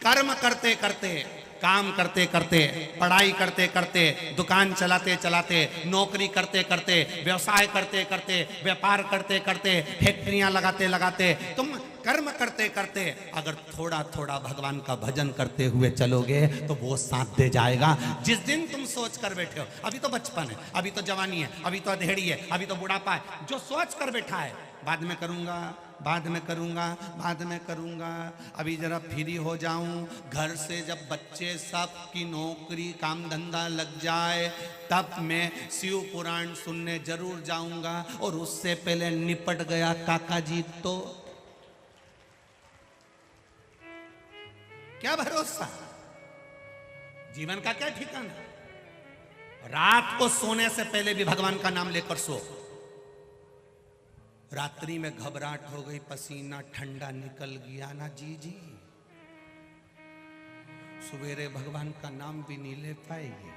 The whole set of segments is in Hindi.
कर्म करते करते, काम करते करते, पढ़ाई करते करते, दुकान चलाते चलाते, नौकरी करते करते, व्यवसाय करते करते, व्यापार करते करते, फैक्ट्रियां लगाते लगाते, तुम कर्म करते करते अगर थोड़ा थोड़ा भगवान का भजन करते हुए चलोगे तो वो साथ दे जाएगा। जिस दिन तुम सोच कर बैठे हो, अभी तो बचपन है, अभी तो जवानी है, अभी तो अधेड़ी है, अभी तो बुढ़ापा है, जो सोच कर बैठा है बाद में करूंगा, बाद में करूंगा, बाद में करूंगा, अभी जरा फ्री हो जाऊं, घर से जब बच्चे सब की नौकरी काम धंधा लग जाए तब मैं शिव पुराण सुनने जरूर जाऊंगा, और उससे पहले निपट गया काका जी तो क्या भरोसा, जीवन का क्या ठिकाना। रात को सोने से पहले भी भगवान का नाम लेकर सो। रात्रि में घबराहट हो गई, पसीना ठंडा निकल गया ना जी, सवेरे भगवान का नाम भी नहीं ले पाएगी।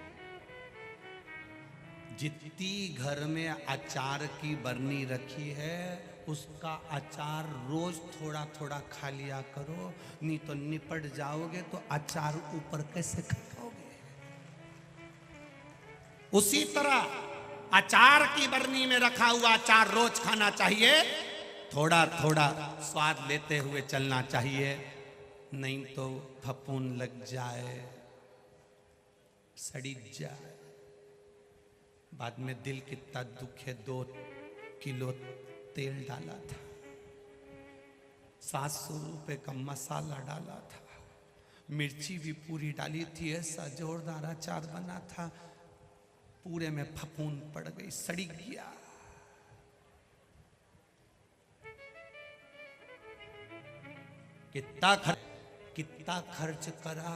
जितनी घर में अचार की बरनी रखी है उसका अचार रोज थोड़ा थोड़ा खा लिया करो, नहीं तो निपट जाओगे तो अचार ऊपर कैसे खाओगे। उसी तरह अचार की बरनी में रखा हुआ अचार रोज खाना चाहिए, थोड़ा थोड़ा स्वाद लेते हुए चलना चाहिए, नहीं तो फफूंद लग जाए, सड़ी जाए, बाद में दिल कितना दुखे। 2 किलो तेल डाला था, 700 रुपए का मसाला डाला था, मिर्ची भी पूरी डाली थी, ऐसा जोरदार अचार बना था, पूरे में फफूंद पड़ गई, सड़ी गया। कितना खर्च करा,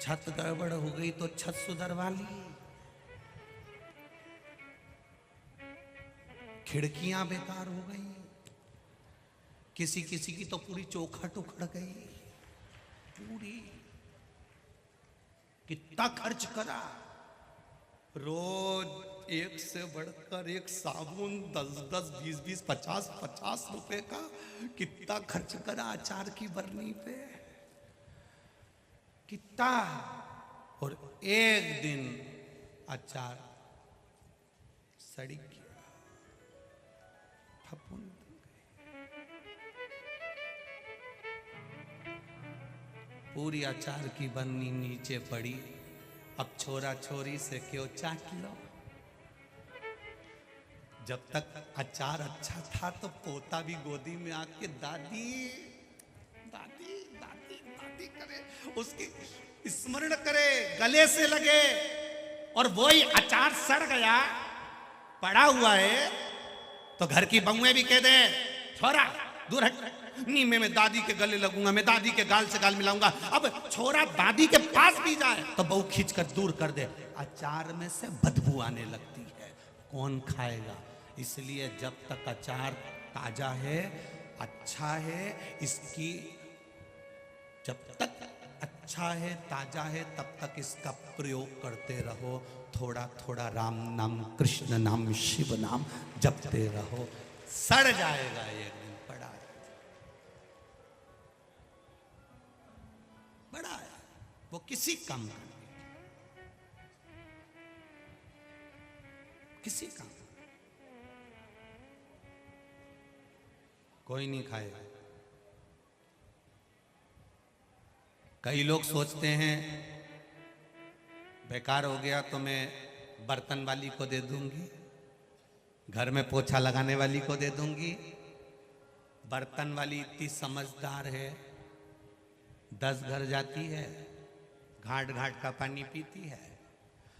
छत गड़बड़ हो गई तो छत सुधरवा ली, खिड़कियां बेकार हो गई, किसी किसी की तो पूरी चौखट उखड़ गई पूरी। कितना खर्च करा, रोज एक से बढ़कर एक साबुन 10-10, 20-20, 50-50 रुपए का कितना खर्च करा अचार की बरनी पे, कितना। और एक दिन अचार सड़ी गया, फफूंद। पूरी अचार की बरनी नीचे पड़ी। अब छोरा छोरी से क्यों चाट लो। जब तक अचार अच्छा था तो पोता भी गोदी में आके दादी दादी दादी दादी करे, उसकी स्मरण करे, गले से लगे, और वही अचार सड़ गया पड़ा हुआ है तो घर की बहुएं भी कह दे छोरा दूर हट, नहीं मैं दादी के गले लगूंगा, मैं दादी के गाल से गाल मिलाऊंगा। अब छोरा दादी के पास भी जाए तो बहू खींच कर दूर कर दे, अचार में से बदबू आने लगती है, कौन खाएगा। इसलिए जब तक अचार ताजा है, अच्छा है, इसकी जब तक अच्छा है, ताजा है, तब तक इसका प्रयोग करते रहो, थोड़ा थोड़ा राम नाम, कृष्ण नाम, शिव नाम जपते रहो, सड़ जाएगा एक दिन। बड़ा है वो, किसी काम का नहीं, किसी काम कोई नहीं खाएगा। कई लोग सोचते हैं बेकार हो गया तो मैं बर्तन वाली को दे दूंगी, घर में पोछा लगाने वाली को दे दूंगी। बर्तन वाली इतनी समझदार है, 10 घर जाती है, घाट घाट का पानी पीती है।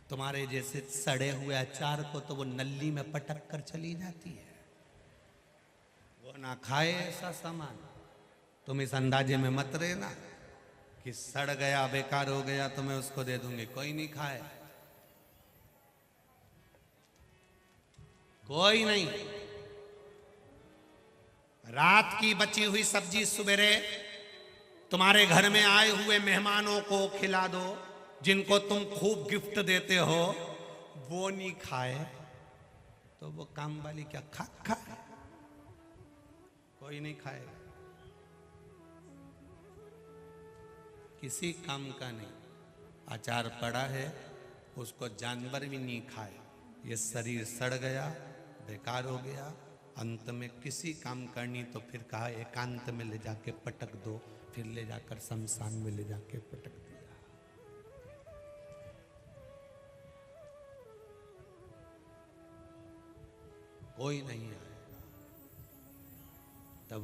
तुम्हारे जैसे सड़े हुए अचार को तो वो नली में पटक कर चली जाती है, वो ना खाए ऐसा सामान। तुम इस अंदाजे में मत रहना कि सड़ गया बेकार हो गया तो मैं उसको दे दूंगी, कोई नहीं खाए, कोई नहीं। रात की बची हुई सब्जी सवेरे तुम्हारे घर में आए हुए मेहमानों को खिला दो, जिनको तुम खूब गिफ्ट देते हो, वो नहीं खाए तो वो काम वाली क्या खाए, कोई नहीं खाएगा। किसी काम का नहीं। अचार पड़ा है, उसको जानवर भी नहीं खाए, ये शरीर सड़ गया, बेकार हो गया, अंत में किसी काम करनी तो फिर कहा एकांत में ले जाके पटक दो, फिर ले जाकर शमशान में ले जाके पटक दिया। कोई नहीं आएगा। तब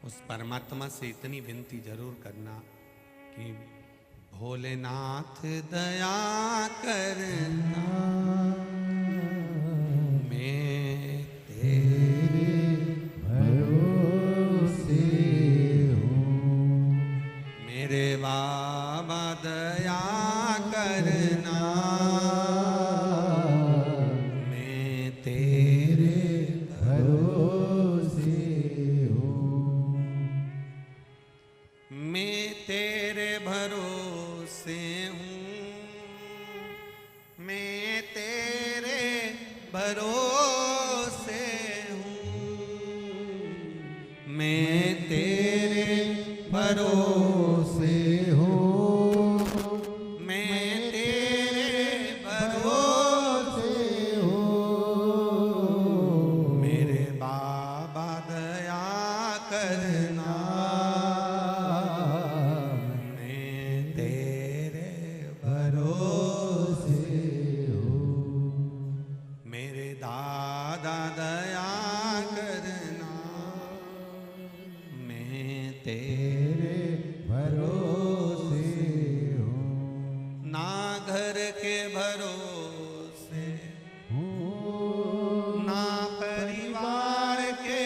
उस परमात्मा से इतनी विनती जरूर करना कि भोलेनाथ दया करना, मैं तेरे भरोसे हूँ। मेरे बाबा दया करना, मैं तेरे भरोसे हूँ। मैं तेरे भरोसे हूँ, मैं तेरे भरोसे हूँ, मैं तेरे भरोसे हूँ, मैं तेरे भरोसे हूँ। मेरे बाबा दया करना, दादा दया करना, मैं तेरे भरोसे हूँ। ना घर के भरोसे हूँ, ना परिवार के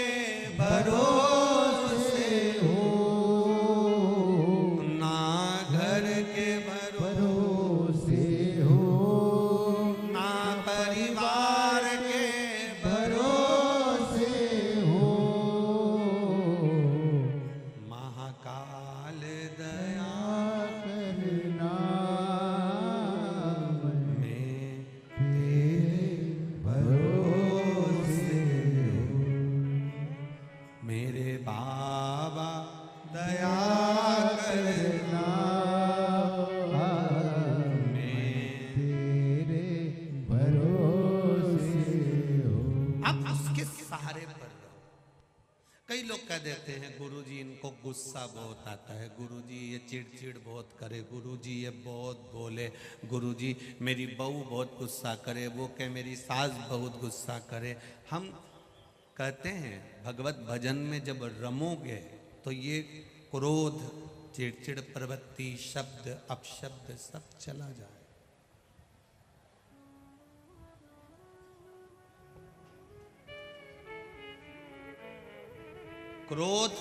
भरोसे हूँ, ना घर के भरोसे हूँ, ना परिवार कई लोग कह देते हैं गुरुजी इनको गुस्सा बहुत आता है, गुरुजी ये चिड़चिड़ बहुत करे, गुरुजी ये बहुत बोले, गुरुजी मेरी बहू बहुत गुस्सा करे, वो कहे मेरी सास बहुत गुस्सा करे। हम कहते हैं भगवत भजन में जब रमोगे तो ये क्रोध, चिड़चिड़ प्रवृत्ति, शब्द अपशब्द सब चला जाए। क्रोध,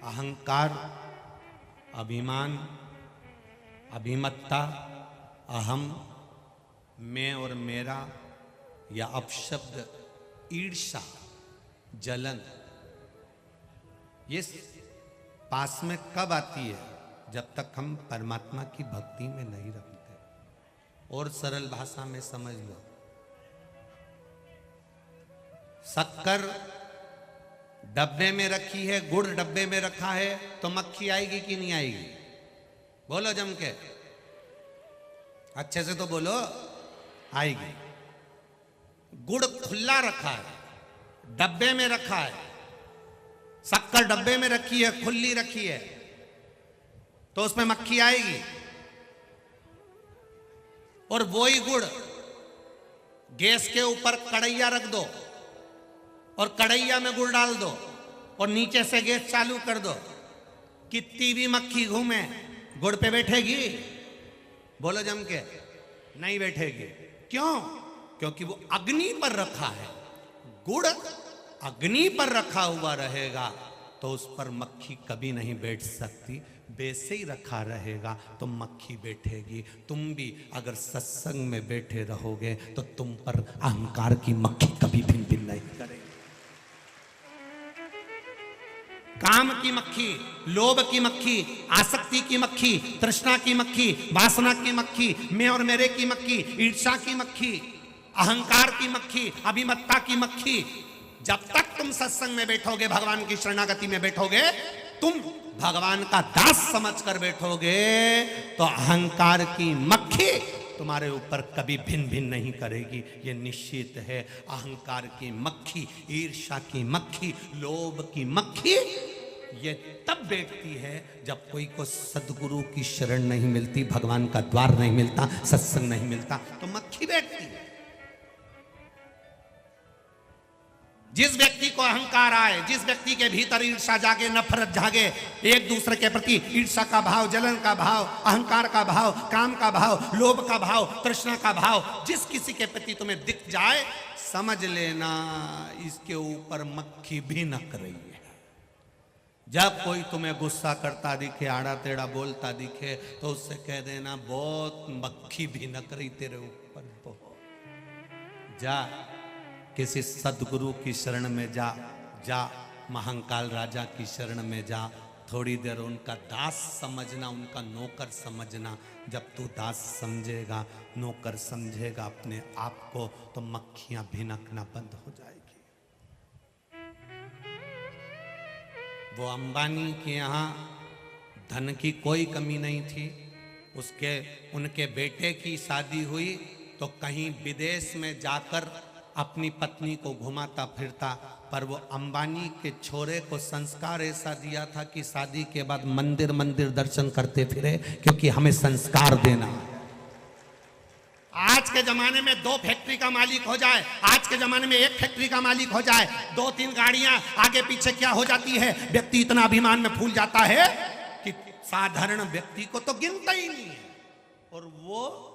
अहंकार, अभिमान, अभिमत्ता, अहम, मैं और मेरा, या अपशब्द, ईर्ष्या, जलन, ये पास में कब आती है? जब तक हम परमात्मा की भक्ति में नहीं रखते। और सरल भाषा में समझ लो, शक्कर डब्बे में रखी है, गुड़ डब्बे में रखा है, तो मक्खी आएगी कि नहीं आएगी? बोलो जम के, अच्छे से तो बोलो, आएगी। गुड़ खुला रखा है, डब्बे में रखा है, शक्कर डब्बे में रखी है, खुली रखी है, तो उसमें मक्खी आएगी। और वही गुड़ गैस के ऊपर कढ़ैया रख दो और कढ़ैया में गुड़ डाल दो और नीचे से गैस चालू कर दो, कितनी भी मक्खी घूमे गुड़ पे बैठेगी? बोलो जम के, नहीं बैठेगी। क्यों? क्योंकि वो अग्नि पर रखा है। गुड़ अग्नि पर रखा हुआ रहेगा तो उस पर मक्खी कभी नहीं बैठ सकती, वैसे ही रखा रहेगा तो मक्खी बैठेगी। तुम भी अगर सत्संग में बैठे रहोगे तो तुम पर अहंकार की मक्खी कभी भी भिन नहीं करेगी। काम की मक्खी, लोभ की मक्खी, आसक्ति की मक्खी, तृष्णा की मक्खी, वासना की मक्खी, मैं और मेरे की मक्खी, ईर्ष्या की मक्खी, अहंकार की मक्खी, अभिमत्ता की मक्खी, जब तक तुम सत्संग में बैठोगे, भगवान की शरणागति में बैठोगे, तुम भगवान का दास समझकर बैठोगे तो अहंकार की मक्खी तुम्हारे ऊपर कभी भिन भिन नहीं करेगी, ये निश्चित है। अहंकार की मक्खी, ईर्ष्या की मक्खी, लोभ की मक्खी ये तब बैठती है जब कोई को सदगुरु की शरण नहीं मिलती, भगवान का द्वार नहीं मिलता, सत्संग नहीं मिलता, तो मक्खी बैठती है। जिस व्यक्ति को अहंकार आए, जिस व्यक्ति के भीतर ईर्ष्या जागे, नफरत जागे, एक दूसरे के प्रति ईर्ष्या का भाव, जलन का भाव, अहंकार का भाव, काम का भाव, लोभ का भाव, तृष्णा का भाव, जिस किसी के प्रति तुम्हें दिख जाए, समझ लेना इसके ऊपर मक्खी भिनक रही है। जब कोई तुम्हें गुस्सा करता दिखे, आड़ा टेढ़ा बोलता दिखे, तो उससे कह देना बहुत मक्खी भिनक रही तेरे ऊपर, बहुत। जा किसी सदगुरु की शरण में जा, जा महाकाल राजा की शरण में जा, थोड़ी देर उनका दास समझना, उनका नौकर समझना। जब तू दास समझेगा, नौकर समझेगा अपने आप को, तो मक्खियां भिनकना बंद हो जाएगी। वो अंबानी के यहाँ धन की कोई कमी नहीं थी। उनके बेटे की शादी हुई तो कहीं विदेश में जाकर अपनी पत्नी को घुमाता फिरता, पर वो अंबानी के छोरे को संस्कार ऐसा दिया था कि शादी के बाद मंदिर मंदिर दर्शन करते फिरे, क्योंकि हमें संस्कार देना। आज के जमाने में 2 फैक्ट्री का मालिक हो जाए, आज के जमाने में 1 फैक्ट्री का मालिक हो जाए, 2-3 गाड़ियां आगे पीछे क्या हो जाती है, व्यक्ति इतना अभिमान में फूल जाता है कि साधारण व्यक्ति को तो गिनता ही नहीं है। और वो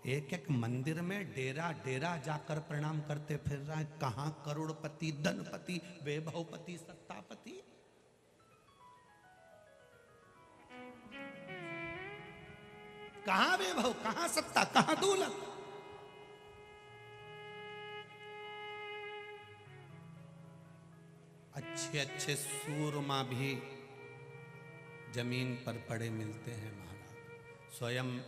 एक मंदिर में डेरा डेरा जाकर प्रणाम करते फिर रहा है। कहां करोड़पति, धनपति, वैभवपति, सत्तापति। कहां वैभव, कहां सत्ता, कहां दौलत। अच्छे अच्छे सूरमा भी जमीन पर पड़े मिलते हैं महाराज। स्वयं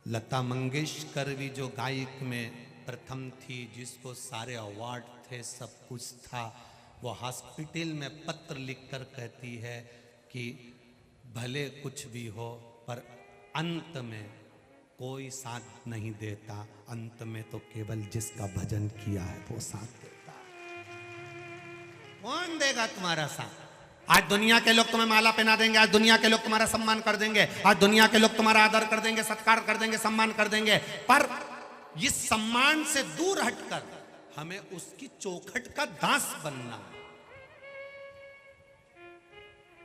लता मंगेशकर भी जो गायक में प्रथम थी, जिसको सारे अवार्ड थे, सब कुछ था, वो हॉस्पिटल में पत्र लिखकर कहती है कि भले कुछ भी हो पर अंत में कोई साथ नहीं देता, अंत में तो केवल जिसका भजन किया है वो साथ देता है। कौन देगा तुम्हारा साथ? आज दुनिया के लोग तुम्हें माला पहना देंगे, आज दुनिया के लोग तुम्हारा सम्मान कर देंगे, आज दुनिया के लोग तुम्हारा आदर कर देंगे, सत्कार कर देंगे, सम्मान कर देंगे, पर इस सम्मान से दूर हटकर हमें उसकी चौखट का दास बनना।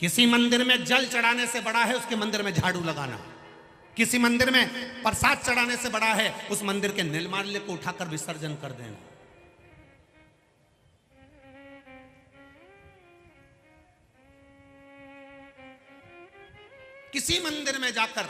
किसी मंदिर में जल चढ़ाने से बड़ा है उसके मंदिर में झाड़ू लगाना, किसी मंदिर में प्रसाद चढ़ाने से बड़ा है उस मंदिर के निर्माल्य को उठाकर विसर्जन कर देना। किसी मंदिर में जाकर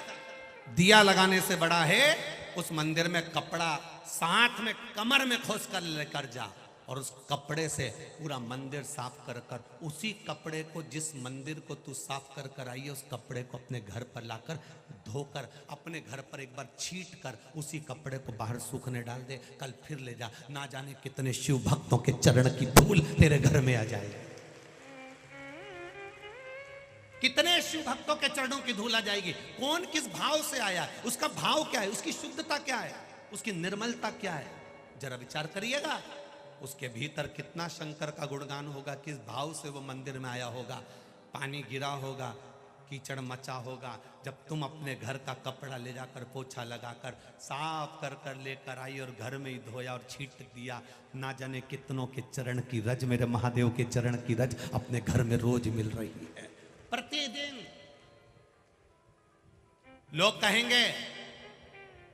दिया लगाने से बड़ा है उस मंदिर में कपड़ा साथ में कमर में खोस कर लेकर जा और उस कपड़े से पूरा मंदिर साफ कर कर, उसी कपड़े को जिस मंदिर को तू साफ कर कर आई है उस कपड़े को अपने घर पर लाकर धोकर अपने घर पर एक बार छीट कर उसी कपड़े को बाहर सूखने डाल दे। कल फिर ले जा, ना जाने कितने शिव भक्तों के चरण की धूल तेरे घर में आ जाएगी, कितने शिव भक्तों के चरणों की धूल आ जाएगी। कौन किस भाव से आया, उसका भाव क्या है, उसकी शुद्धता क्या है, उसकी निर्मलता क्या है, जरा विचार करिएगा। उसके भीतर कितना शंकर का गुणगान होगा, किस भाव से वो मंदिर में आया होगा। पानी गिरा होगा, कीचड़ मचा होगा, जब तुम अपने घर का कपड़ा ले जाकर पोछा लगाकर साफ कर कर लेकर आई और घर में ही धोया और छीट दिया, ना जाने कितनों के चरण की रज, मेरे महादेव के चरण की रज अपने घर में रोज मिल रही है प्रतिदिन। लोग कहेंगे,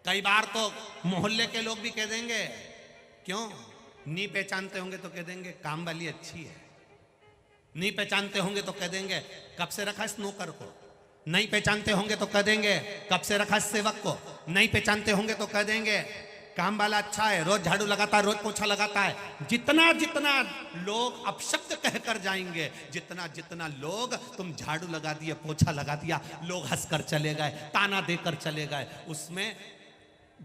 कई बार तो मोहल्ले के लोग भी कह देंगे, क्यों नहीं पहचानते होंगे तो कह देंगे काम वाली अच्छी है, नहीं पहचानते होंगे तो कह देंगे कब से रखा इस नौकर को, नहीं पहचानते होंगे तो कह देंगे कब से रखा इस सेवक को, नहीं पहचानते होंगे तो कह देंगे काम वाला अच्छा है, रोज झाड़ू लगाता है, रोज पोछा लगाता है। जितना जितना लोग अपशब्द कहकर जाएंगे, जितना जितना लोग तुम झाड़ू लगा दिए, पोछा लगा दिया, लोग हंसकर चले गए, ताना देकर चले गए, उसमें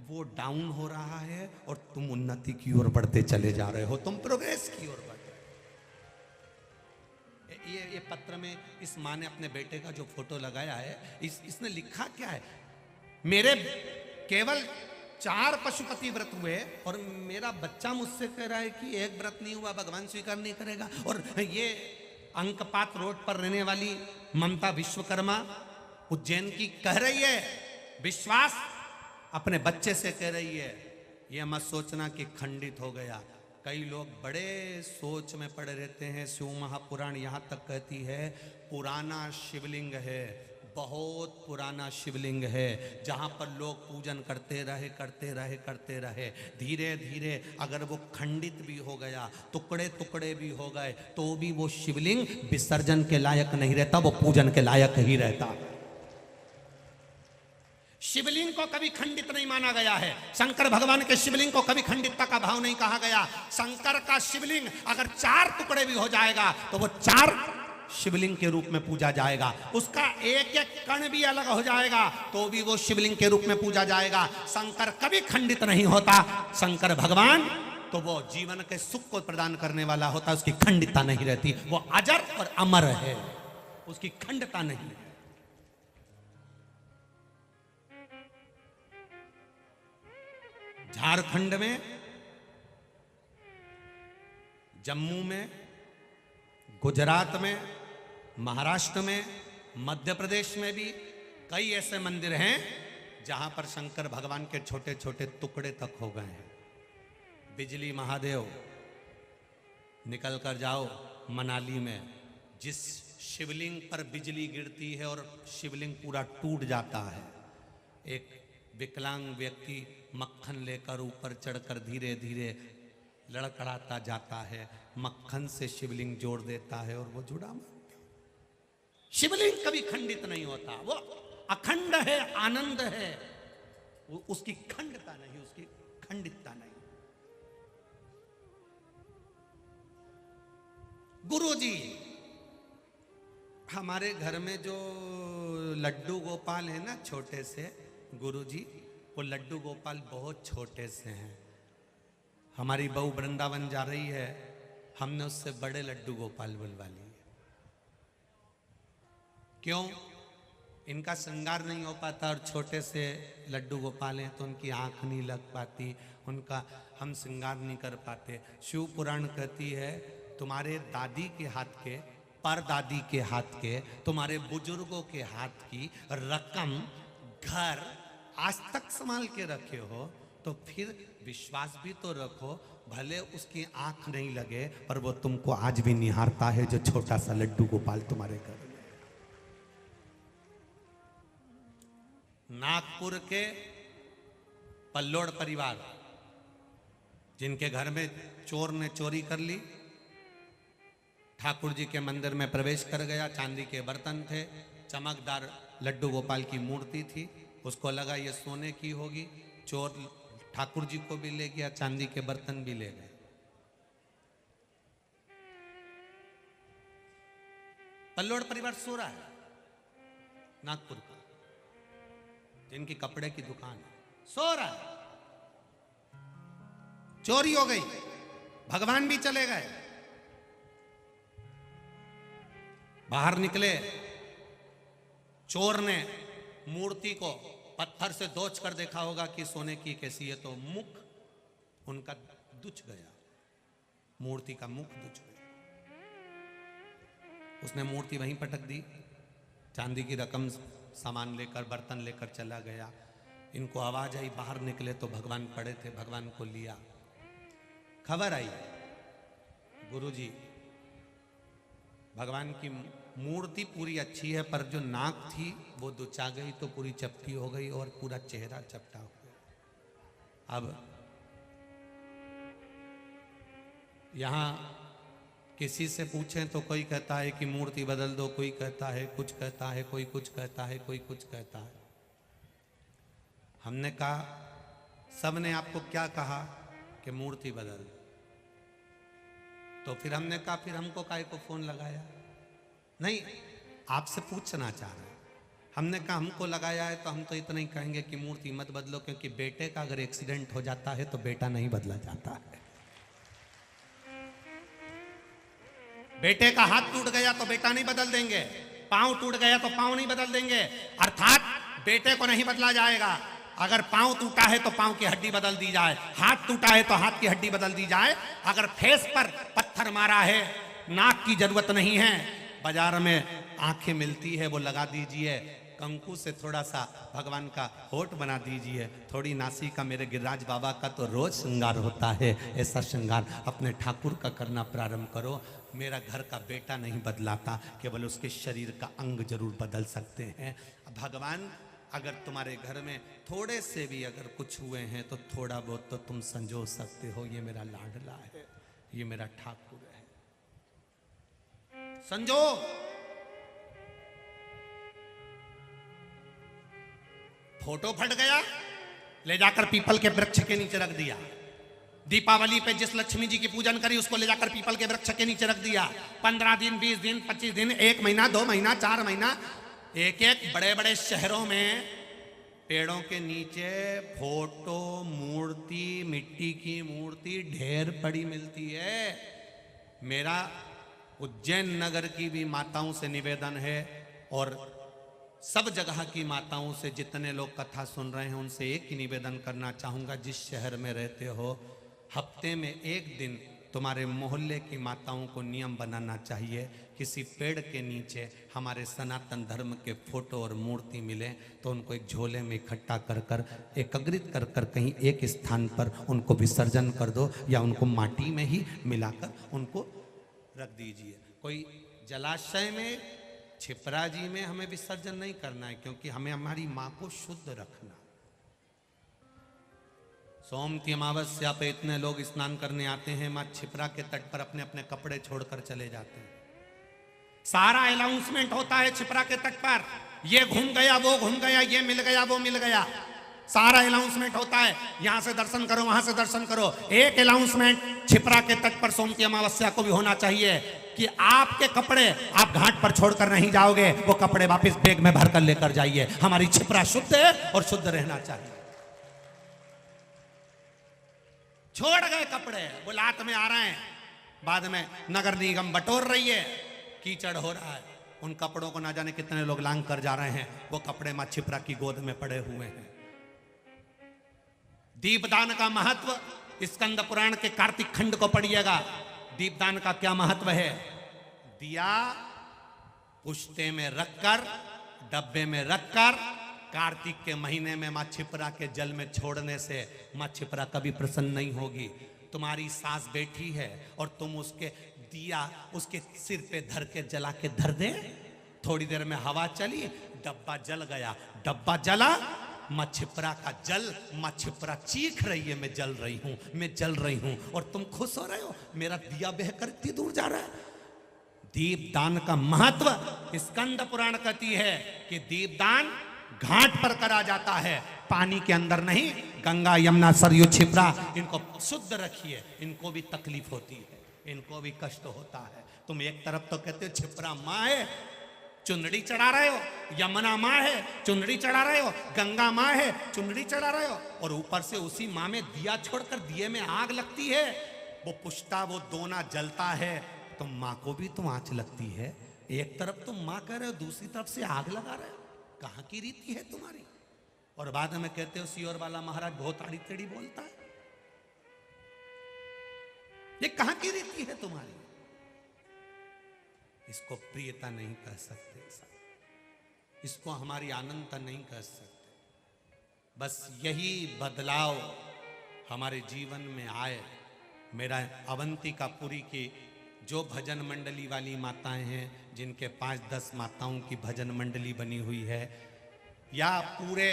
वो डाउन हो रहा है और तुम उन्नति की ओर बढ़ते चले जा रहे हो, तुम प्रोग्रेस की ओर बढ़ रहे हो। ये पत्र में इस माँ ने अपने बेटे का जो फोटो लगाया है, इसने लिखा क्या है, मेरे केवल 4 पशुपति व्रत हुए और मेरा बच्चा मुझसे कह रहा है कि एक व्रत नहीं हुआ, भगवान स्वीकार नहीं करेगा। और ये अंकपात रोड पर रहने वाली ममता विश्वकर्मा उज्जैन की कह रही है, विश्वास अपने बच्चे से कह रही है। ये मत सोचना कि खंडित हो गया। कई लोग बड़े सोच में पड़े रहते हैं। शिव महापुराण यहाँ तक कहती है पुराना शिवलिंग है, बहुत पुराना शिवलिंग है, जहाँ पर लोग पूजन करते रहे, धीरे धीरे अगर वो खंडित भी हो गया, टुकड़े टुकड़े भी हो गए, तो भी वो शिवलिंग विसर्जन के लायक नहीं रहता, वो पूजन के लायक ही रहता। शिवलिंग को कभी खंडित नहीं माना गया है। शंकर भगवान के शिवलिंग को कभी खंडितता का भाव नहीं कहा गया। शंकर का शिवलिंग अगर 4 टुकड़े भी हो जाएगा तो वो 4 शिवलिंग के रूप में पूजा जाएगा। उसका एक एक कण भी अलग हो जाएगा तो भी वो शिवलिंग के रूप में पूजा जाएगा। शंकर कभी खंडित नहीं होता। शंकर भगवान तो वो जीवन के सुख को प्रदान करने वाला होता है, उसकी खंडितता नहीं रहती। वो अजर और अमर है, उसकी खंडितता नहीं है। झारखंड में, जम्मू में, गुजरात में, महाराष्ट्र में, मध्य प्रदेश में भी कई ऐसे मंदिर हैं जहां पर शंकर भगवान के छोटे छोटे टुकड़े तक हो गए हैं। बिजली महादेव निकल कर जाओ मनाली में, जिस शिवलिंग पर बिजली गिरती है और शिवलिंग पूरा टूट जाता है, एक विकलांग व्यक्ति मक्खन लेकर ऊपर चढ़कर धीरे धीरे लड़खड़ाता जाता है, मक्खन से शिवलिंग जोड़ देता है और वो जुड़ा। शिवलिंग कभी खंडित नहीं होता, वो अखंड है, आनंद है, वो उसकी खंडता नहीं, उसकी खंडितता नहीं। गुरुजी, हमारे घर में जो लड्डू गोपाल है ना, छोटे से गुरुजी, वो लड्डू गोपाल बहुत छोटे से हैं। हमारी बहू वृंदावन जा रही है, हमने उससे बड़े लड्डू गोपाल बुलवा लिए। क्यों? इनका श्रृंगार नहीं हो पाता और छोटे से लड्डू गोपाल हैं तो उनकी आंख नहीं लग पाती, उनका हम श्रृंगार नहीं कर पाते। शिव पुराण कहती है तुम्हारे दादी के हाथ के, परदादी के हाथ के, तुम्हारे बुजुर्गों के हाथ की रकम, घर आज तक संभाल के रखे हो तो फिर विश्वास भी तो रखो। भले उसकी आंख नहीं लगे पर वो तुमको आज भी निहारता है, जो छोटा सा लड्डू गोपाल तुम्हारे घर में। नागपुर के पल्लोड़ परिवार, जिनके घर में चोर ने चोरी कर ली, ठाकुर जी के मंदिर में प्रवेश कर गया, चांदी के बर्तन थे, चमकदार लड्डू गोपाल की मूर्ति थी, उसको लगा ये सोने की होगी, चोर ठाकुर जी को भी ले गया, चांदी के बर्तन भी ले गए। पल्लोड़ परिवार सो रहा है, नागपुर का, जिनकी कपड़े की दुकान है, सो रहा है। चोरी हो गई, भगवान भी चले गए। बाहर निकले, चोर ने मूर्ति को पत्थर से दोच कर देखा होगा कि सोने की कैसी है, तो मुख उनका दुच गया, मूर्ति का मुख दुच गया। उसने मूर्ति वहीं पटक दी, चांदी की रकम सामान लेकर, बर्तन लेकर चला गया। इनको आवाज आई, बाहर निकले तो भगवान पड़े थे, भगवान को लिया। खबर आई, गुरुजी भगवान की मूर्ति पूरी अच्छी है पर जो नाक थी वो दुचा गई तो पूरी चपटी हो गई और पूरा चेहरा चपटा हो गया। अब यहां किसी से पूछें तो कोई कहता है कि मूर्ति बदल दो, कोई कहता है कुछ कहता है, कोई कुछ कहता है, कोई कुछ कहता है। हमने कहा, सब ने आपको क्या कहा कि मूर्ति बदल, तो फिर हमने कहा फिर हमको काहे को फोन लगाया? नहीं, आपसे पूछना चाह रहे हैं। हमने कहा हमको लगाया है तो हम तो इतना ही कहेंगे कि मूर्ति मत बदलो, क्योंकि बेटे का अगर एक्सीडेंट हो जाता है तो बेटा नहीं बदला जाता है। बेटे का हाथ टूट गया तो बेटा नहीं बदल देंगे, पांव टूट गया तो पांव नहीं बदल देंगे, अर्थात बेटे को नहीं बदला जाएगा। अगर पांव टूटा है तो पांव की हड्डी बदल दी जाए, हाथ टूटा है तो हाथ की हड्डी बदल दी जाए। अगर फेस पर पत्थर मारा है, नाक की जरूरत नहीं है, बाजार में आंखें मिलती है वो लगा दीजिए, कंकु से थोड़ा सा भगवान का होठ बना दीजिए, थोड़ी नासिका मेरे गिरिराज बाबा का तो रोज श्रृंगार होता है, ऐसा श्रृंगार अपने ठाकुर का करना प्रारंभ करो। मेरा घर का बेटा नहीं बदलाता, केवल उसके शरीर का अंग जरूर बदल सकते हैं। भगवान अगर तुम्हारे घर में थोड़े से भी अगर कुछ हुए हैं तो थोड़ा बहुत तो तुम संजो सकते हो। ये मेरा लाडला है, ये मेरा ठाकुर है, संजो। फोटो फट गया, ले जाकर पीपल के वृक्ष के नीचे रख दिया। दीपावली पे जिस लक्ष्मी जी की पूजन करी उसको ले जाकर पीपल के वृक्ष के नीचे रख दिया। 15 दिन, 20 दिन, 25 दिन, 1 महीना, 2 महीना, 4 महीना, एक बड़े बड़े शहरों में पेड़ों के नीचे फोटो, मूर्ति, मिट्टी की मूर्ति ढेर पड़ी मिलती है। मेरा उज्जैन नगर की भी माताओं से निवेदन है और सब जगह की माताओं से, जितने लोग कथा सुन रहे हैं उनसे एक ही निवेदन करना चाहूँगा, जिस शहर में रहते हो हफ्ते में 1 दिन तुम्हारे मोहल्ले की माताओं को नियम बनाना चाहिए, किसी पेड़ के नीचे हमारे सनातन धर्म के फोटो और मूर्ति मिले तो उनको एक झोले में इकट्ठा कर कर एकत्रित कर कर कहीं एक स्थान पर उनको विसर्जन कर दो, या उनको माटी में ही मिलाकर उनको रख दीजिए। कोई जलाशय में, छिपरा जी में हमें विसर्जन नहीं करना है, क्योंकि हमें हमारी माँ को शुद्ध रखना। सोमती अमावस्या पे इतने लोग स्नान करने आते हैं, माँ छिपरा के तट पर अपने अपने कपड़े छोड़कर चले जाते हैं। सारा अनाउंसमेंट होता है छिपरा के तट पर, ये घूम गया, वो घूम गया, ये मिल गया, वो मिल गया, सारा अनाउंसमेंट होता है, यहां से दर्शन करो, वहां से दर्शन करो। एक अनाउंसमेंट छिपरा के तट पर सोमती अमावस्या को भी होना चाहिए कि आपके कपड़े आप घाट पर छोड़कर नहीं जाओगे, वो कपड़े वापस बैग में भरकर लेकर जाइए। हमारी छिपरा शुद्ध है और शुद्ध रहना चाहिए। छोड़ गए कपड़े, वो लात में आ रहे हैं, बाद में नगर निगम बटोर रही है, कीचड़ हो रहा है, उन कपड़ों को ना जाने कितने लोग लांग कर जा रहे हैं, वो कपड़े मां छिपरा की गोद में पड़े हुए हैं। दीपदान का महत्व स्कंद पुराण के कार्तिक खंड को पढ़िएगा। दीपदान का क्या महत्व है? दिया पुश्ते में रखकर, डब्बे में रखकर कार्तिक के महीने में मां छिपरा के जल में छोड़ने से मां छिपरा कभी प्रसन्न नहीं होगी। तुम्हारी सास बैठी है और तुम उसके दिया उसके सिर पे धर के जला के धर दे, थोड़ी देर में हवा चली, डब्बा जल गया, डब्बा जला, मां छिपरा का जल, मां छिपरा चीख रही है, मैं जल रही हूं, मैं जल रही हूं, और तुम खुश हो रहे हो, मेरा दिया बहकर इतनी दूर जा रहा है। दीपदान का महत्व स्कंद पुराण कहती है कि दीपदान घाट पर करा जाता है, पानी के अंदर नहीं। गंगा, यमुना, सरयू, छिपरा, इनको शुद्ध रखिए, इनको भी तकलीफ होती है, इनको भी कष्ट होता है। तुम एक तरफ तो कहते हो छिपरा माँ है, चुनरी चढ़ा रहे हो, यमुना माँ है, चुनरी चढ़ा रहे हो, गंगा माँ है, चुनरी चढ़ा रहे हो, और ऊपर से उसी माँ में दिया छोड़कर दिए में आग लगती है, वो पुष्टा, वो दोना जलता है, तो माँ को भी तो आंच लगती है। एक तरफ तुम माँ कह रहे हो, दूसरी तरफ से आग लगा रहे हो, कहाँ की रीति है तुम्हारी? और बाद में कहते हो सियोर वाला महाराज बहुत आड़ी टेढ़ी बोलता है, ये कहाँ की रीति है तुम्हारी? इसको प्रियता नहीं कह सकते, इसको हमारी आनंदता नहीं कह सकते। बस यही बदलाव हमारे जीवन में आए। मेरा अवंतिकापुरी की जो भजन मंडली वाली माताएं हैं, जिनके 5-10 माताओं की भजन मंडली बनी हुई है, या पूरे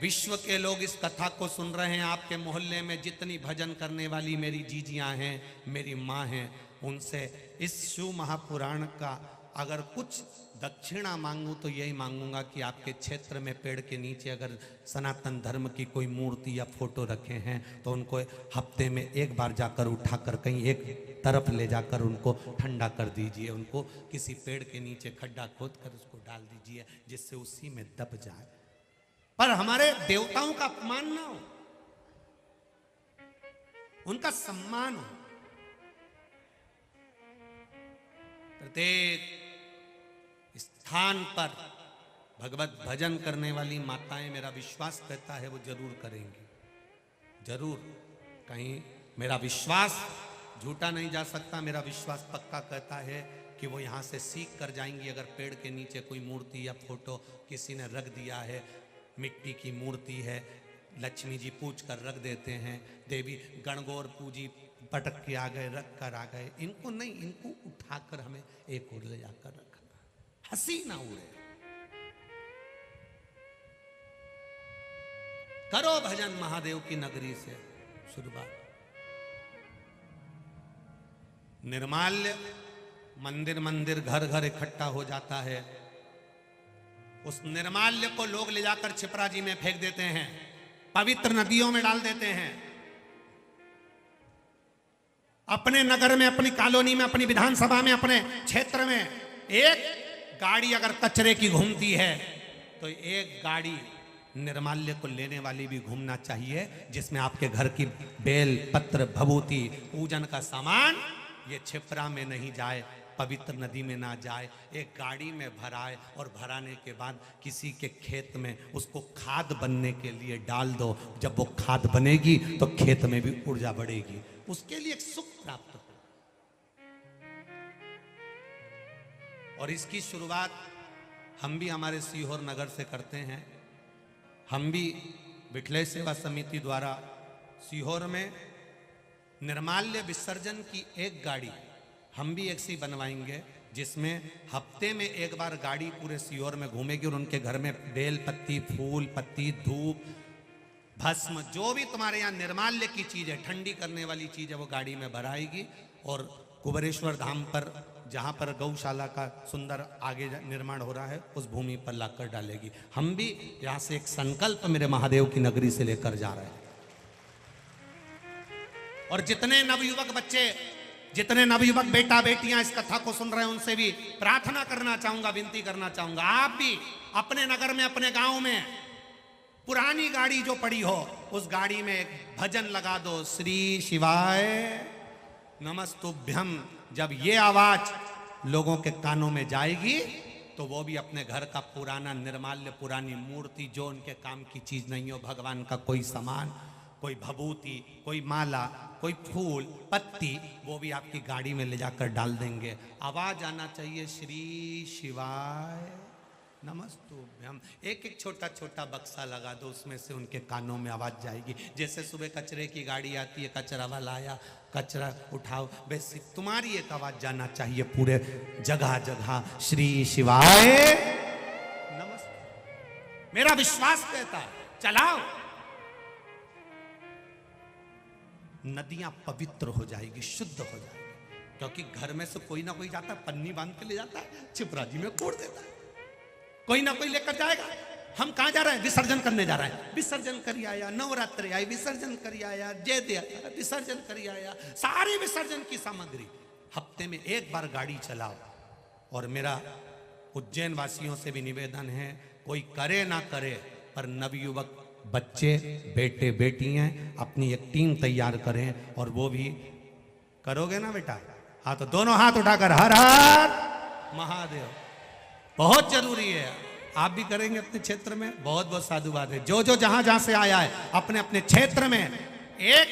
विश्व के लोग इस कथा को सुन रहे हैं, आपके मोहल्ले में जितनी भजन करने वाली मेरी जीजियां हैं, मेरी माँ हैं, उनसे इस शिव महापुराण का अगर कुछ दक्षिणा मांगूं तो यही मांगूंगा कि आपके क्षेत्र में पेड़ के नीचे अगर सनातन धर्म की कोई मूर्ति या फोटो रखे हैं तो उनको हफ्ते में एक बार जाकर उठाकर कहीं एक तरफ ले जाकर उनको ठंडा कर दीजिए, उनको किसी पेड़ के नीचे खड्डा खोद कर उसको डाल दीजिए, जिससे उसी में दब जाए। पर हमारे देवताओं का अपमान ना हो, उनका सम्मान हो। प्रत्येक स्थान पर भगवत भजन करने वाली माताएं, मेरा विश्वास कहता है वो जरूर करेंगी, जरूर। कहीं मेरा विश्वास झूठा नहीं जा सकता, मेरा विश्वास पक्का कहता है कि वो यहाँ से सीख कर जाएंगी। अगर पेड़ के नीचे कोई मूर्ति या फोटो किसी ने रख दिया है, मिट्टी की मूर्ति है, लक्ष्मी जी पूछ कर रख देते हैं, देवी गणगौर पूजी पटक के आ गए, रख कर आ गए, इनको नहीं, इनको उठाकर हमें एक ओर ले जाकर रखना, हंसी ना उड़े। करो भजन महादेव की नगरी से शुरुआत। निर्माल्य मंदिर मंदिर घर घर इकट्ठा हो जाता है, उस निर्माल्य को लोग ले जाकर छिपरा जी में फेंक देते हैं, पवित्र नदियों में डाल देते हैं। अपने नगर में, अपनी कॉलोनी में, अपनी विधानसभा में, अपने क्षेत्र में एक गाड़ी अगर कचरे की घूमती है तो एक गाड़ी निर्माल्य को लेने वाली भी घूमना चाहिए, जिसमें आपके घर की बेल पत्र भभूति पूजन का सामान ये छिपरा में नहीं जाए, पवित्र नदी में ना जाए, एक गाड़ी में भराए और भराने के बाद किसी के खेत में उसको खाद बनने के लिए डाल दो। जब वो खाद बनेगी तो खेत में भी ऊर्जा बढ़ेगी, उसके लिए एक सुख प्राप्त हो। और इसकी शुरुआत हम भी हमारे सीहोर नगर से करते हैं। हम भी विठलेश सेवा समिति द्वारा सीहोर में निर्माल्य विसर्जन की एक गाड़ी हम भी एक सी बनवाएंगे, जिसमें हफ्ते में एक बार गाड़ी पूरे सीहोर में घूमेगी और उनके घर में बेल पत्ती, फूल पत्ती, धूप, भस्म, जो भी तुम्हारे यहाँ निर्माल्य की चीज है, ठंडी करने वाली चीज है, वो गाड़ी में भराएगी और कुबेरेश्वर धाम पर, जहाँ पर गौशाला का सुंदर आगे निर्माण हो रहा है, उस भूमि पर लाकर डालेगी। हम भी यहाँ से एक संकल्प मेरे महादेव की नगरी से लेकर जा रहे हैं। और जितने नवयुवक बच्चे, जितने नवयुवक बेटा बेटियां इस कथा को सुन रहे हैं, उनसे भी प्रार्थना करना चाहूंगा, विनती करना चाहूंगा, आप भी अपने नगर में, अपने गांव में पुरानी गाड़ी जो पड़ी हो, उस गाड़ी में एक भजन लगा दो, श्री शिवाय नमस्तुभ्यम। जब ये आवाज लोगों के कानों में जाएगी तो वो भी अपने घर का पुराना निर्माल्य, पुरानी मूर्ति, जो उनके काम की चीज नहीं हो, भगवान का कोई सामान, कोई भभूति, कोई माला, कोई फूल पत्ती, वो भी आपकी गाड़ी में ले जाकर डाल देंगे। आवाज आना चाहिए, श्री शिवाय नमस्तुभ्यम। एक एक छोटा छोटा बक्सा लगा दो, उसमें से उनके कानों में आवाज जाएगी। जैसे सुबह कचरे की गाड़ी आती है, कचरा वाला आया, कचरा उठाओ, वैसे तुम्हारी एक आवाज जाना चाहिए पूरे जगह जगह, श्री शिवाय नमस्ते। मेरा विश्वास कहता है चलाओ, नदियां पवित्र हो जाएगी, शुद्ध हो जाएगी। क्योंकि घर में से कोई ना कोई जाता है, पन्नी बांध के ले जाता है, छिपरा जी में कोड़ देता है, कोई ना कोई लेकर जाएगा। हम कहां जा रहे हैं? विसर्जन करने जा रहे हैं। विसर्जन करी आया, नवरात्रि आई, विसर्जन करी आया, जय दे आया, विसर्जन करी आया, सारी विसर्जन की सामग्री हफ्ते में एक बार गाड़ी चलाओ। और मेरा उज्जैन वासियों से भी निवेदन है, कोई करे ना करे, पर नवयुवक बच्चे, बेटे बेटियां अपनी एक टीम तैयार करें। और वो भी करोगे ना बेटा? हाँ, तो दोनों हाथ उठाकर हर हर महादेव, बहुत जरूरी है। आप भी करेंगे अपने क्षेत्र में, बहुत बहुत साधुवाद है। जो जो जहां जहां से आया है, अपने अपने क्षेत्र में एक,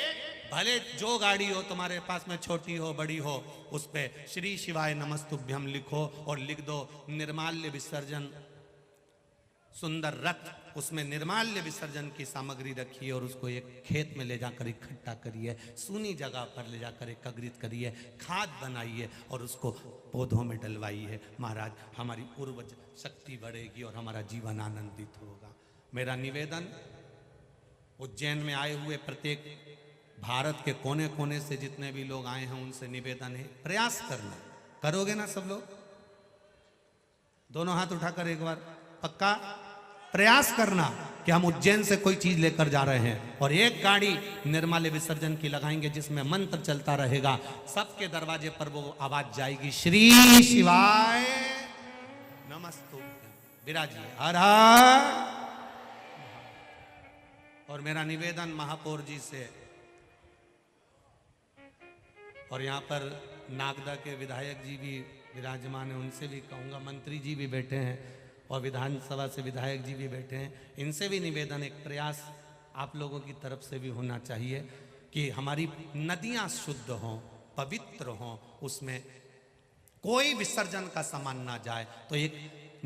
भले जो गाड़ी हो तुम्हारे पास में, छोटी हो बड़ी हो, उस पे श्री शिवाय नमस्तुभ्यम लिखो और लिख दो निर्माल्य विसर्जन सुंदर रथ, उसमें निर्माल्य विसर्जन की सामग्री रखिए और उसको एक खेत में ले जाकर इकट्ठा करिए, सूनी जगह पर ले जाकर एकत्रित करिए, खाद बनाइए और उसको पौधों में डलवाइए। महाराज, हमारी पूर्वज शक्ति बढ़ेगी और हमारा जीवन आनंदित होगा। मेरा निवेदन उज्जैन में आए हुए प्रत्येक भारत के कोने कोने से जितने भी लोग आए हैं, उनसे निवेदन है, प्रयास करना। करोगे ना सब लोग? दोनों हाथ उठाकर एक बार पक्का प्रयास करना कि हम उज्जैन से कोई चीज लेकर जा रहे हैं और एक गाड़ी निर्माल्य विसर्जन की लगाएंगे, जिसमें मंत्र चलता रहेगा। सबके दरवाजे पर वो आवाज जाएगी, श्री शिवाय नमस्तुभ्यम। विराजिए, हर हर। और मेरा निवेदन महापौर जी से और यहाँ पर नागदा के विधायक जी भी विराजमान है, उनसे भी कहूँगा, मंत्री जी भी बैठे हैं और विधानसभा से विधायक जी भी बैठे हैं, इनसे भी निवेदन, एक प्रयास आप लोगों की तरफ से भी होना चाहिए कि हमारी नदियाँ शुद्ध हों, पवित्र हों, उसमें कोई विसर्जन का सामान ना जाए। तो एक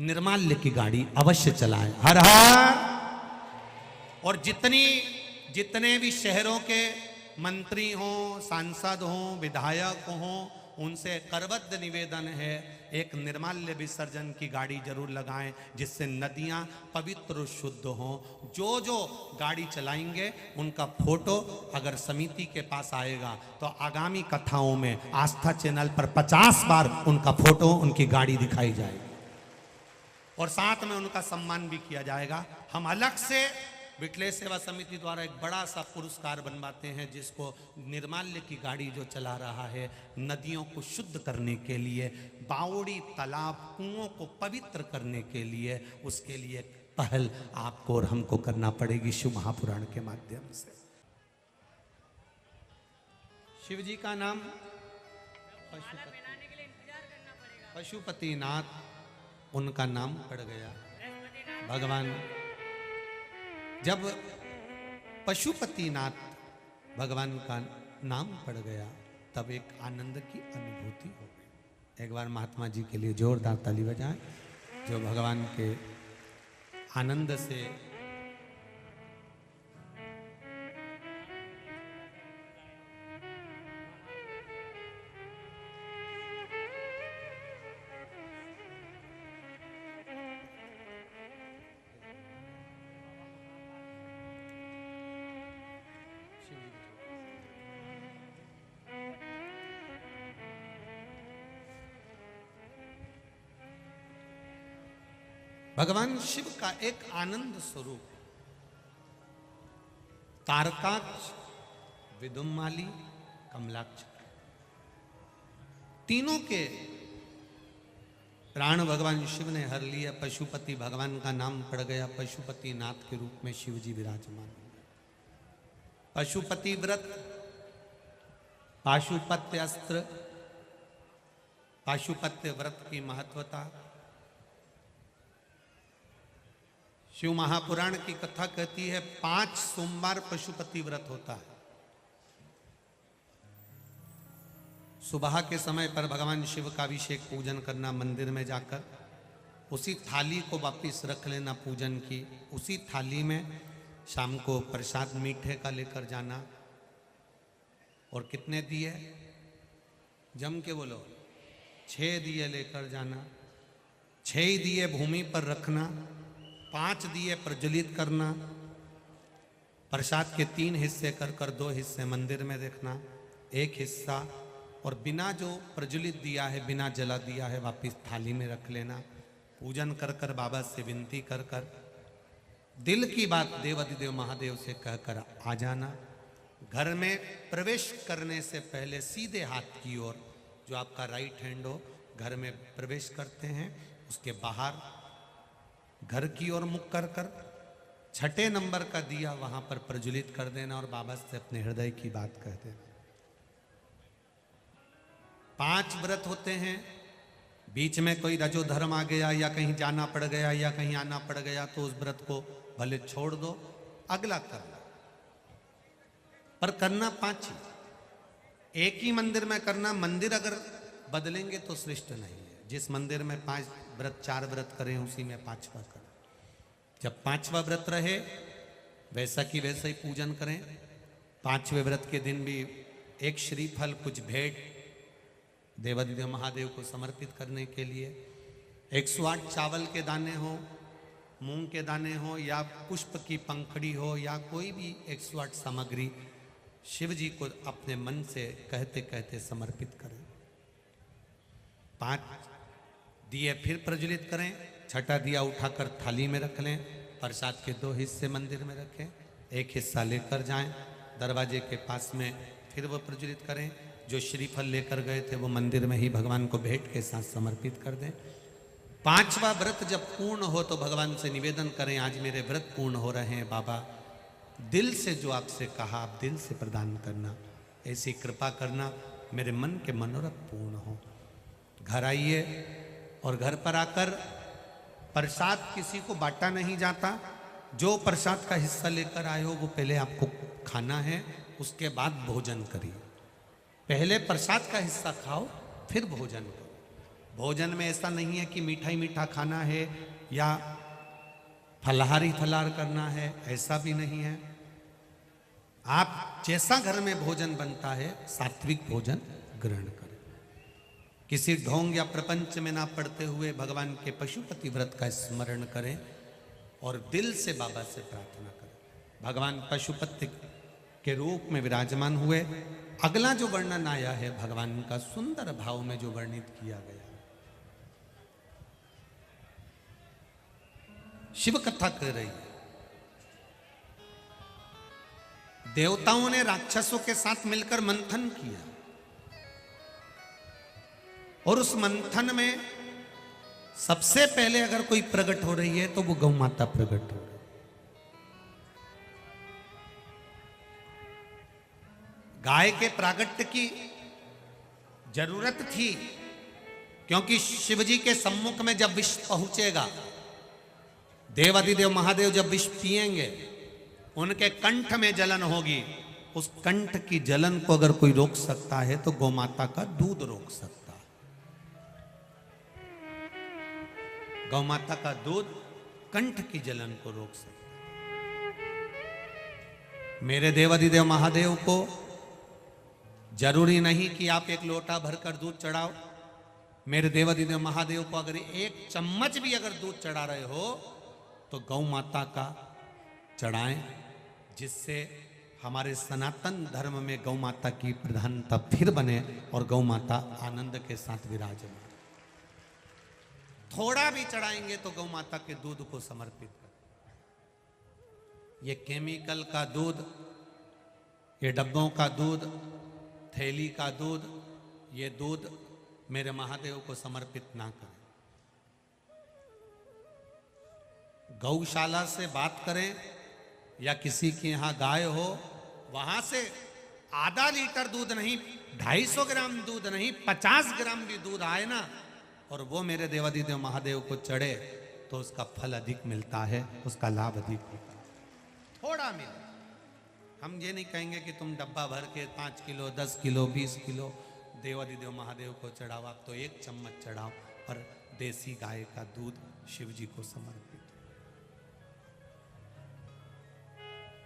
निर्माल्य की गाड़ी अवश्य चलाएं। हर हर। और जितने भी शहरों के मंत्री हों, सांसद हों, विधायक हों, उनसे करबद्ध निवेदन है, एक निर्माल्य विसर्जन की गाड़ी जरूर लगाएं, जिससे नदियां पवित्र और शुद्ध हों। जो गाड़ी चलाएंगे उनका फोटो अगर समिति के पास आएगा तो आगामी कथाओं में आस्था चैनल पर 50 बार उनका फोटो, उनकी गाड़ी दिखाई जाएगी और साथ में उनका सम्मान भी किया जाएगा। हम अलग से बिटले सेवा समिति द्वारा एक बड़ा सा पुरस्कार बनवाते हैं, जिसको निर्माल्य की गाड़ी जो चला रहा है, नदियों को शुद्ध करने के लिए, बावड़ी, तालाब, कुओं को पवित्र करने के लिए, उसके लिए पहल आपको और हमको करना पड़ेगी शिव महापुराण के माध्यम से। शिव जी का नाम पशुपतिनाथ, उनका नाम पड़ गया। भगवान जब पशुपतिनाथ भगवान का नाम पड़ गया तब एक आनंद की अनुभूति हो गई। एक बार महात्मा जी के लिए जोरदार ताली बजाएं, जो भगवान के आनंद से भगवान शिव का एक आनंद स्वरूप तारकाक्ष, विदुम्माली, कमलाक्ष, तीनों के प्राण भगवान शिव ने हर लिया। पशुपति भगवान का नाम पड़ गया, पशुपतिनाथ के रूप में शिव जी विराजमान हो गए। पशुपति व्रत, पाशुपत्य अस्त्र, पाशुपत्य व्रत की महत्वता। शिव महापुराण की कथा कहती है 5 सोमवार पशुपति व्रत होता है। सुबह के समय पर भगवान शिव का अभिषेक पूजन करना, मंदिर में जाकर उसी थाली को वापिस रख लेना पूजन की, उसी थाली में शाम को प्रसाद मीठे का लेकर जाना। और कितने दिए? जम के बोलो, 6 दिए लेकर जाना। 6 दिए भूमि पर रखना, 5 दिए प्रज्वलित करना, प्रसाद के 3 हिस्से कर 2 हिस्से मंदिर में रखना, 1 हिस्सा और बिना जो प्रज्वलित दिया है, बिना जला दिया है, वापिस थाली में रख लेना। पूजन कर बाबा से विनती कर दिल की बात देवाधिदेव महादेव से कहकर आ जाना। घर में प्रवेश करने से पहले सीधे हाथ की ओर, जो आपका राइट हैंड हो, घर में प्रवेश करते हैं, उसके बाहर घर की ओर मुख कर 6ठे नंबर का दिया वहां पर प्रज्वलित कर देना और बाबा से अपने हृदय की बात कह देना। 5 व्रत होते हैं, बीच में कोई रजो धर्म आ गया या कहीं जाना पड़ गया या कहीं आना पड़ गया तो उस व्रत को भले छोड़ दो, अगला करना, पर करना 5 ही। एक ही मंदिर में करना। मंदिर अगर बदलेंगे तो श्रेष्ठ नहीं है। जिस मंदिर में 5 व्रत 4 व्रत करें, उसी में 5वां करें। जब 5वां व्रत रहे वैसा की वैसा ही पूजन करें। 5वें व्रत के दिन भी एक श्रीफल, कुछ भेंट देवाधिदेव महादेव को समर्पित करने के लिए। 108 चावल के दाने हो, मूंग के दाने हो, या पुष्प की पंखड़ी हो, या कोई भी 108 सामग्री शिव जी को अपने मन से कहते कहते समर्पित करें। 5 दिए फिर प्रज्वलित करें। 6ठा दिया उठाकर थाली में रख लें। प्रसाद के 2 हिस्से मंदिर में रखें, 1 हिस्सा लेकर जाएं, दरवाजे के पास में फिर वो प्रज्वलित करें। जो श्रीफल लेकर गए थे वो मंदिर में ही भगवान को भेंट के साथ समर्पित कर दें। 5वां व्रत जब पूर्ण हो तो भगवान से निवेदन करें, आज मेरे व्रत पूर्ण हो रहे हैं बाबा, दिल से जो आपसे कहा आप दिल से प्रदान करना, ऐसी कृपा करना, मेरे मन के मनोरथ पूर्ण हो। घर आइए और घर पर आकर प्रसाद किसी को बांटा नहीं जाता। जो प्रसाद का हिस्सा लेकर आए हो वो पहले आपको खाना है, उसके बाद भोजन करिए। पहले प्रसाद का हिस्सा खाओ फिर भोजन करो। भोजन में ऐसा नहीं है कि मीठा ही मीठा खाना है या फलाहारी फलाहार करना है, ऐसा भी नहीं है। आप जैसा घर में भोजन बनता है सात्विक भोजन ग्रहण करें। किसी ढोंग या प्रपंच में ना पड़ते हुए भगवान के पशुपति व्रत का स्मरण करें और दिल से बाबा से प्रार्थना करें। भगवान पशुपति के रूप में विराजमान हुए। अगला जो वर्णन आया है भगवान का सुंदर भाव में जो वर्णित किया गया, शिव कथा कर रही है। देवताओं ने राक्षसों के साथ मिलकर मंथन किया और उस मंथन में सबसे पहले अगर कोई प्रकट हो रही है तो वो गौ माता प्रकट हो रही है। गाय के प्रागट्य की जरूरत थी क्योंकि शिवजी के सम्मुख में जब विष पहुंचेगा, देवाधिदेव महादेव जब विष पिएंगे, उनके कंठ में जलन होगी। उस कंठ की जलन को अगर कोई रोक सकता है तो गौमाता का दूध रोक सकता है। गौमाता का दूध कंठ की जलन को रोक सकता है। मेरे देवाधिदेव महादेव को जरूरी नहीं कि आप एक लोटा भरकर दूध चढ़ाओ। मेरे देवाधिदेव महादेव को अगर एक चम्मच भी अगर दूध चढ़ा रहे हो तो गौ माता का चढ़ाएं, जिससे हमारे सनातन धर्म में गौ माता की प्रधानता फिर बने और गौ माता आनंद के साथ विराजमान। थोड़ा भी चढ़ाएंगे तो गौ माता के दूध को समर्पित करें। ये केमिकल का दूध, ये डब्बों का दूध, थैली का दूध, ये दूध मेरे महादेव को समर्पित ना करें। गौशाला से बात करें या किसी के यहाँ गाय हो, वहां से आधा लीटर दूध नहीं, 250 ग्राम दूध नहीं, 50 ग्राम भी दूध आए ना और वो मेरे देवाधिदेव महादेव को चढ़े तो उसका फल अधिक मिलता है, उसका लाभ अधिक होता है। थोड़ा मिले। हम ये नहीं कहेंगे कि तुम डब्बा भर के 5 किलो 10 किलो 20 किलो देवाधिदेव महादेव को चढ़ाओ। आप तो एक चम्मच चढ़ाओ, पर देसी गाय का दूध शिव जी को समर्पित,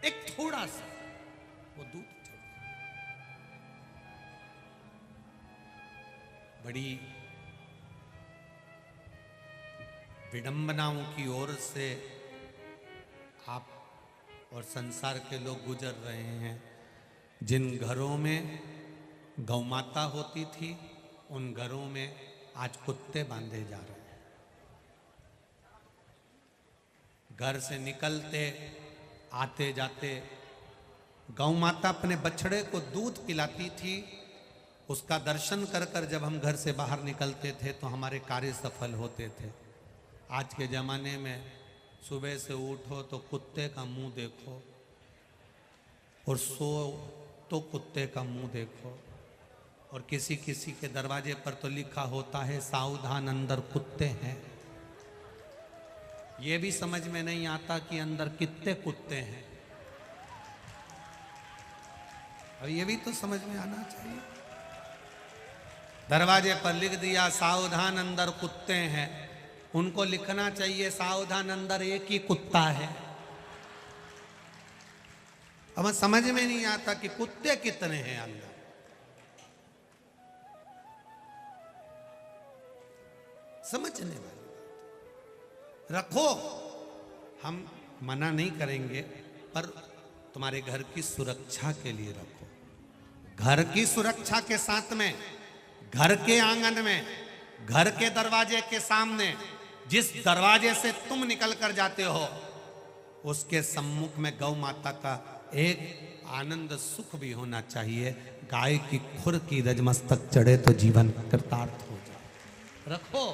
एक थोड़ा सा वो दूध चढ़ाओ। बड़ी विडंबनाओं की ओर से आप और संसार के लोग गुजर रहे हैं। जिन घरों में गौ माता होती थी उन घरों में आज कुत्ते बांधे जा रहे हैं। घर से निकलते आते जाते गौ माता अपने बछड़े को दूध पिलाती थी। उसका दर्शन कर कर जब हम घर से बाहर निकलते थे तो हमारे कार्य सफल होते थे। आज के ज़माने में सुबह से उठो तो कुत्ते का मुंह देखो और सो तो कुत्ते का मुंह देखो, और किसी किसी के दरवाजे पर तो लिखा होता है सावधान अंदर कुत्ते हैं। ये भी समझ में नहीं आता कि अंदर कितने कुत्ते हैं। और ये भी तो समझ में आना चाहिए। दरवाजे पर लिख दिया सावधान अंदर कुत्ते हैं, उनको लिखना चाहिए सावधान अंदर एक ही कुत्ता है। अब समझ में नहीं आता कि कुत्ते कितने हैं अंदर। समझने वाली बात रखो, हम मना नहीं करेंगे, पर तुम्हारे घर की सुरक्षा के लिए रखो। घर की सुरक्षा के साथ में घर के आंगन में, घर के दरवाजे के सामने, जिस दरवाजे से तुम निकल कर जाते हो उसके सम्मुख में गौ माता का एक आनंद सुख भी होना चाहिए। गाय की खुर की रजमस्तक चढ़े तो जीवन कृतार्थ हो जाए। रखो।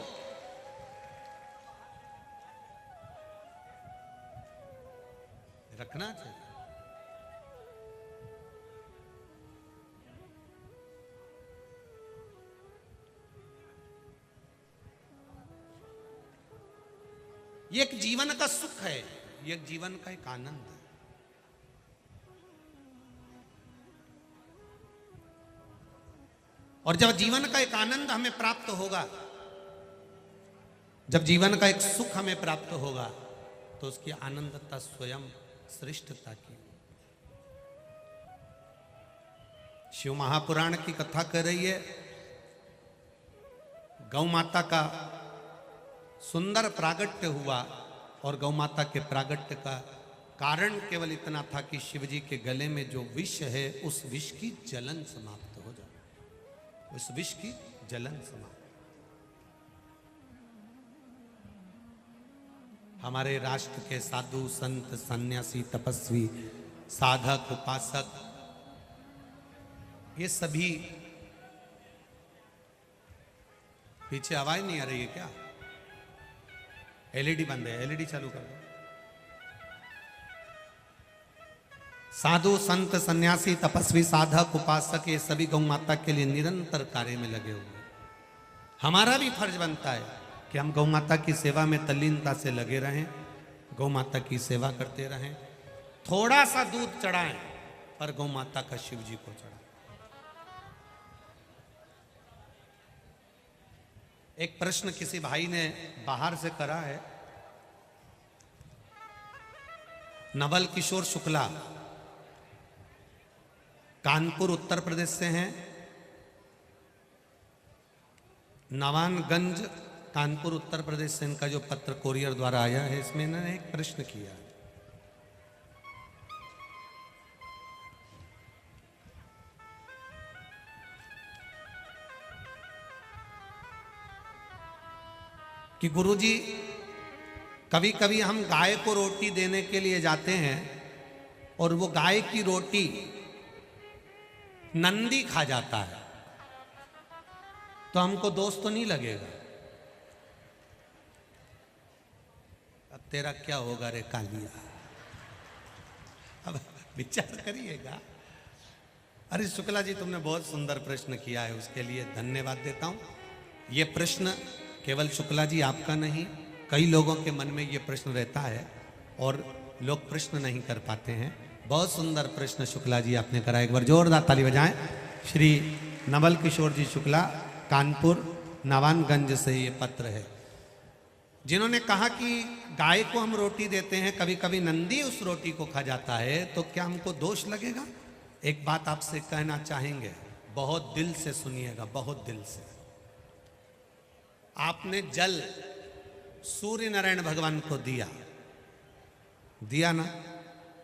रखना चाहिए। ये एक जीवन का सुख है, ये एक जीवन का एक आनंद है। और जब जीवन का एक आनंद हमें प्राप्त होगा, जब जीवन का एक सुख हमें प्राप्त होगा, तो उसकी आनंदता स्वयं श्रेष्ठता की। शिव महापुराण की कथा कर रही है, गौ माता का सुंदर प्रागट्य हुआ और गौ माता के प्रागट्य का कारण केवल इतना था कि शिव जी के गले में जो विष है उस विष की जलन समाप्त हो जाए, उस विष की जलन समाप्त। हमारे राष्ट्र के साधु संत सन्यासी तपस्वी साधक उपासक ये सभी, पीछे आवाज नहीं आ रही है क्या? एलईडी बंद है, एलईडी चालू कर दो। साधु संत सन्यासी तपस्वी साधक उपासक ये सभी गौ माता के लिए निरंतर कार्य में लगे हुए। हमारा भी फर्ज बनता है कि हम गौ माता की सेवा में तल्लीनता से लगे रहें, गौ माता की सेवा करते रहें। थोड़ा सा दूध चढ़ाएं पर गौ माता का शिव जी को चढ़ाएं। एक प्रश्न किसी भाई ने बाहर से करा है, नवल किशोर शुक्ला कानपुर उत्तर प्रदेश से हैं, नवानगंज कानपुर उत्तर प्रदेश से इनका जो पत्र कोरियर द्वारा आया है, इसमें इन्होंने एक प्रश्न किया कि गुरुजी कभी कभी हम गाय को रोटी देने के लिए जाते हैं और वो गाय की रोटी नंदी खा जाता है, तो हमको दोष तो नहीं लगेगा? अब तेरा क्या होगा रे कालिया, अब विचार करिएगा। अरे शुक्ला जी तुमने बहुत सुंदर प्रश्न किया है, उसके लिए धन्यवाद देता हूं। ये प्रश्न केवल शुक्ला जी आपका नहीं, कई लोगों के मन में ये प्रश्न रहता है और लोग प्रश्न नहीं कर पाते हैं। बहुत सुंदर प्रश्न शुक्ला जी आपने करा, एक बार जोरदार ताली बजाएं। श्री नवल किशोर जी शुक्ला कानपुर नवानगंज से ये पत्र है, जिन्होंने कहा कि गाय को हम रोटी देते हैं, कभी कभी नंदी उस रोटी को खा जाता है, तो क्या हमको दोष लगेगा? एक बात आपसे कहना चाहेंगे, बहुत दिल से सुनिएगा, बहुत दिल से। आपने जल सूर्य नारायण भगवान को दिया, दिया ना?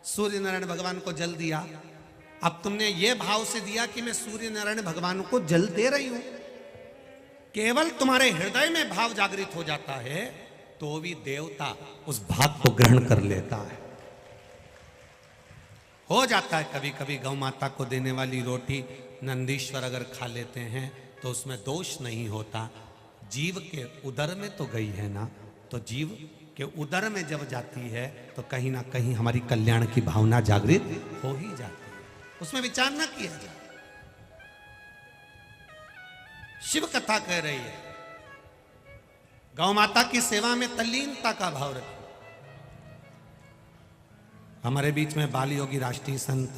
सूर्य नारायण भगवान को जल दिया। अब तुमने ये भाव से दिया कि मैं सूर्य नारायण भगवान को जल दे रही हूं, केवल तुम्हारे हृदय में भाव जागृत हो जाता है तो भी देवता उस भाग को ग्रहण कर लेता है। हो जाता है कभी कभी गौ माता को देने वाली रोटी नंदीश्वर अगर खा लेते हैं तो उसमें दोष नहीं होता। जीव के उदर में तो गई है ना, तो जीव के उदर में जब जाती है तो कहीं ना कहीं हमारी कल्याण की भावना जागृत हो ही जाती है, उसमें विचार ना किया जाए। शिव कथा कह रही है गौ माता की सेवा में तल्लीनता का भाव रखिए। हमारे बीच में बाल योगी राष्ट्रीय संत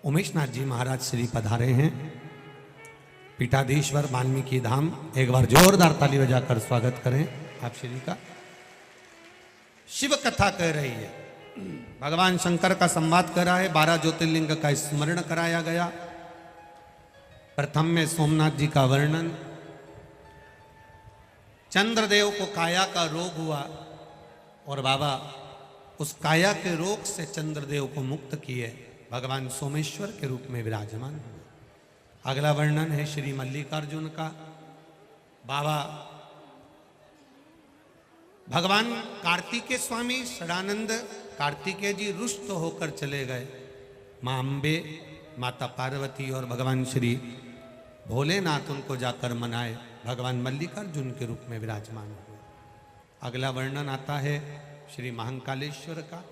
उमेश नाथ जी महाराज श्री पधारे हैं, पीठाधीश्वर वाल्मीकि धाम। एक बार जोरदार ताली बजाकर स्वागत करें आप श्री का। शिव कथा कह रही है, भगवान शंकर का संवाद कर रहा है, 12 ज्योतिर्लिंग का स्मरण कराया गया। प्रथम में सोमनाथ जी का वर्णन, चंद्रदेव को काया का रोग हुआ और बाबा उस काया के रोग से चंद्रदेव को मुक्त किए, भगवान सोमेश्वर के रूप में विराजमान हुए। अगला वर्णन है श्री मल्लिकार्जुन का। बाबा भगवान कार्तिकेय स्वामी षडानंद कार्तिकेय जी रुष्ट होकर चले गए, मां अंबे माता पार्वती और भगवान श्री भोलेनाथ उनको जाकर मनाए, भगवान मल्लिकार्जुन के रूप में विराजमान हुए। अगला वर्णन आता है श्री महाकालेश्वर का।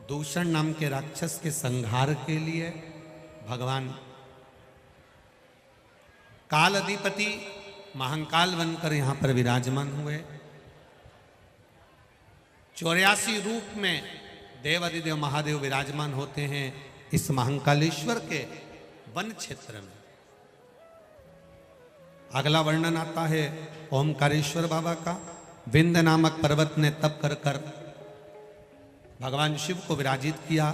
दूषण नाम के राक्षस के संहार के लिए भगवान काल अधिपति महाकाल बनकर यहां पर विराजमान हुए। 84 रूप में देवादिदेव महादेव विराजमान होते हैं इस महाकालेश्वर के वन क्षेत्र में। अगला वर्णन आता है ओमकारेश्वर बाबा का। विंध्य नामक पर्वत ने तप कर कर भगवान शिव को विराजित किया।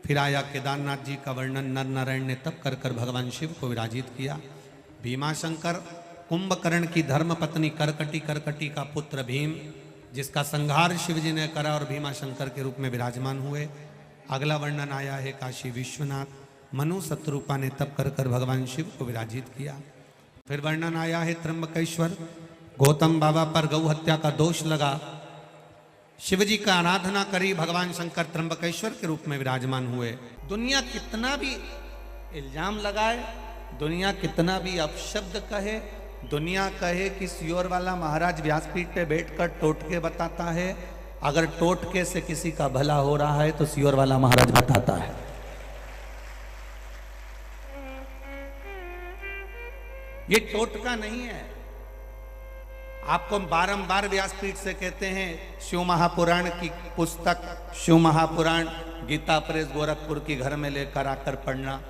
फिर आया केदारनाथ जी का वर्णन, नर नारायण ने तप कर कर भगवान शिव को विराजित किया। भीमाशंकर कुंभकर्ण की धर्म पत्नी करकटी का पुत्र भीम, जिसका संहार शिव जी ने करा और भीमाशंकर के रूप में विराजमान हुए। अगला वर्णन आया है काशी विश्वनाथ, मनु शत्रुपा ने तप कर कर भगवान शिव को विराजित किया। फिर वर्णन आया है त्र्यंबकेश्वर, गौतम बाबा पर गौ हत्या का दोष लगा, शिव जी का आराधना करी, भगवान शंकर त्र्यंबकेश्वर के रूप में विराजमान हुए। दुनिया कितना भी इल्जाम लगाए, दुनिया कितना भी अपशब्द कहे, दुनिया कहे कि सियोर वाला महाराज व्यासपीठ पे बैठकर टोटके बताता है, अगर टोटके से किसी का भला हो रहा है तो सियोर वाला महाराज बताता है। ये टोटका नहीं है। आपको बारंबार व्यासपीठ से कहते हैं, शिव महापुराण की पुस्तक, शिव महापुराण गीता प्रेस गोरखपुर की घर में लेकर आकर पढ़ना।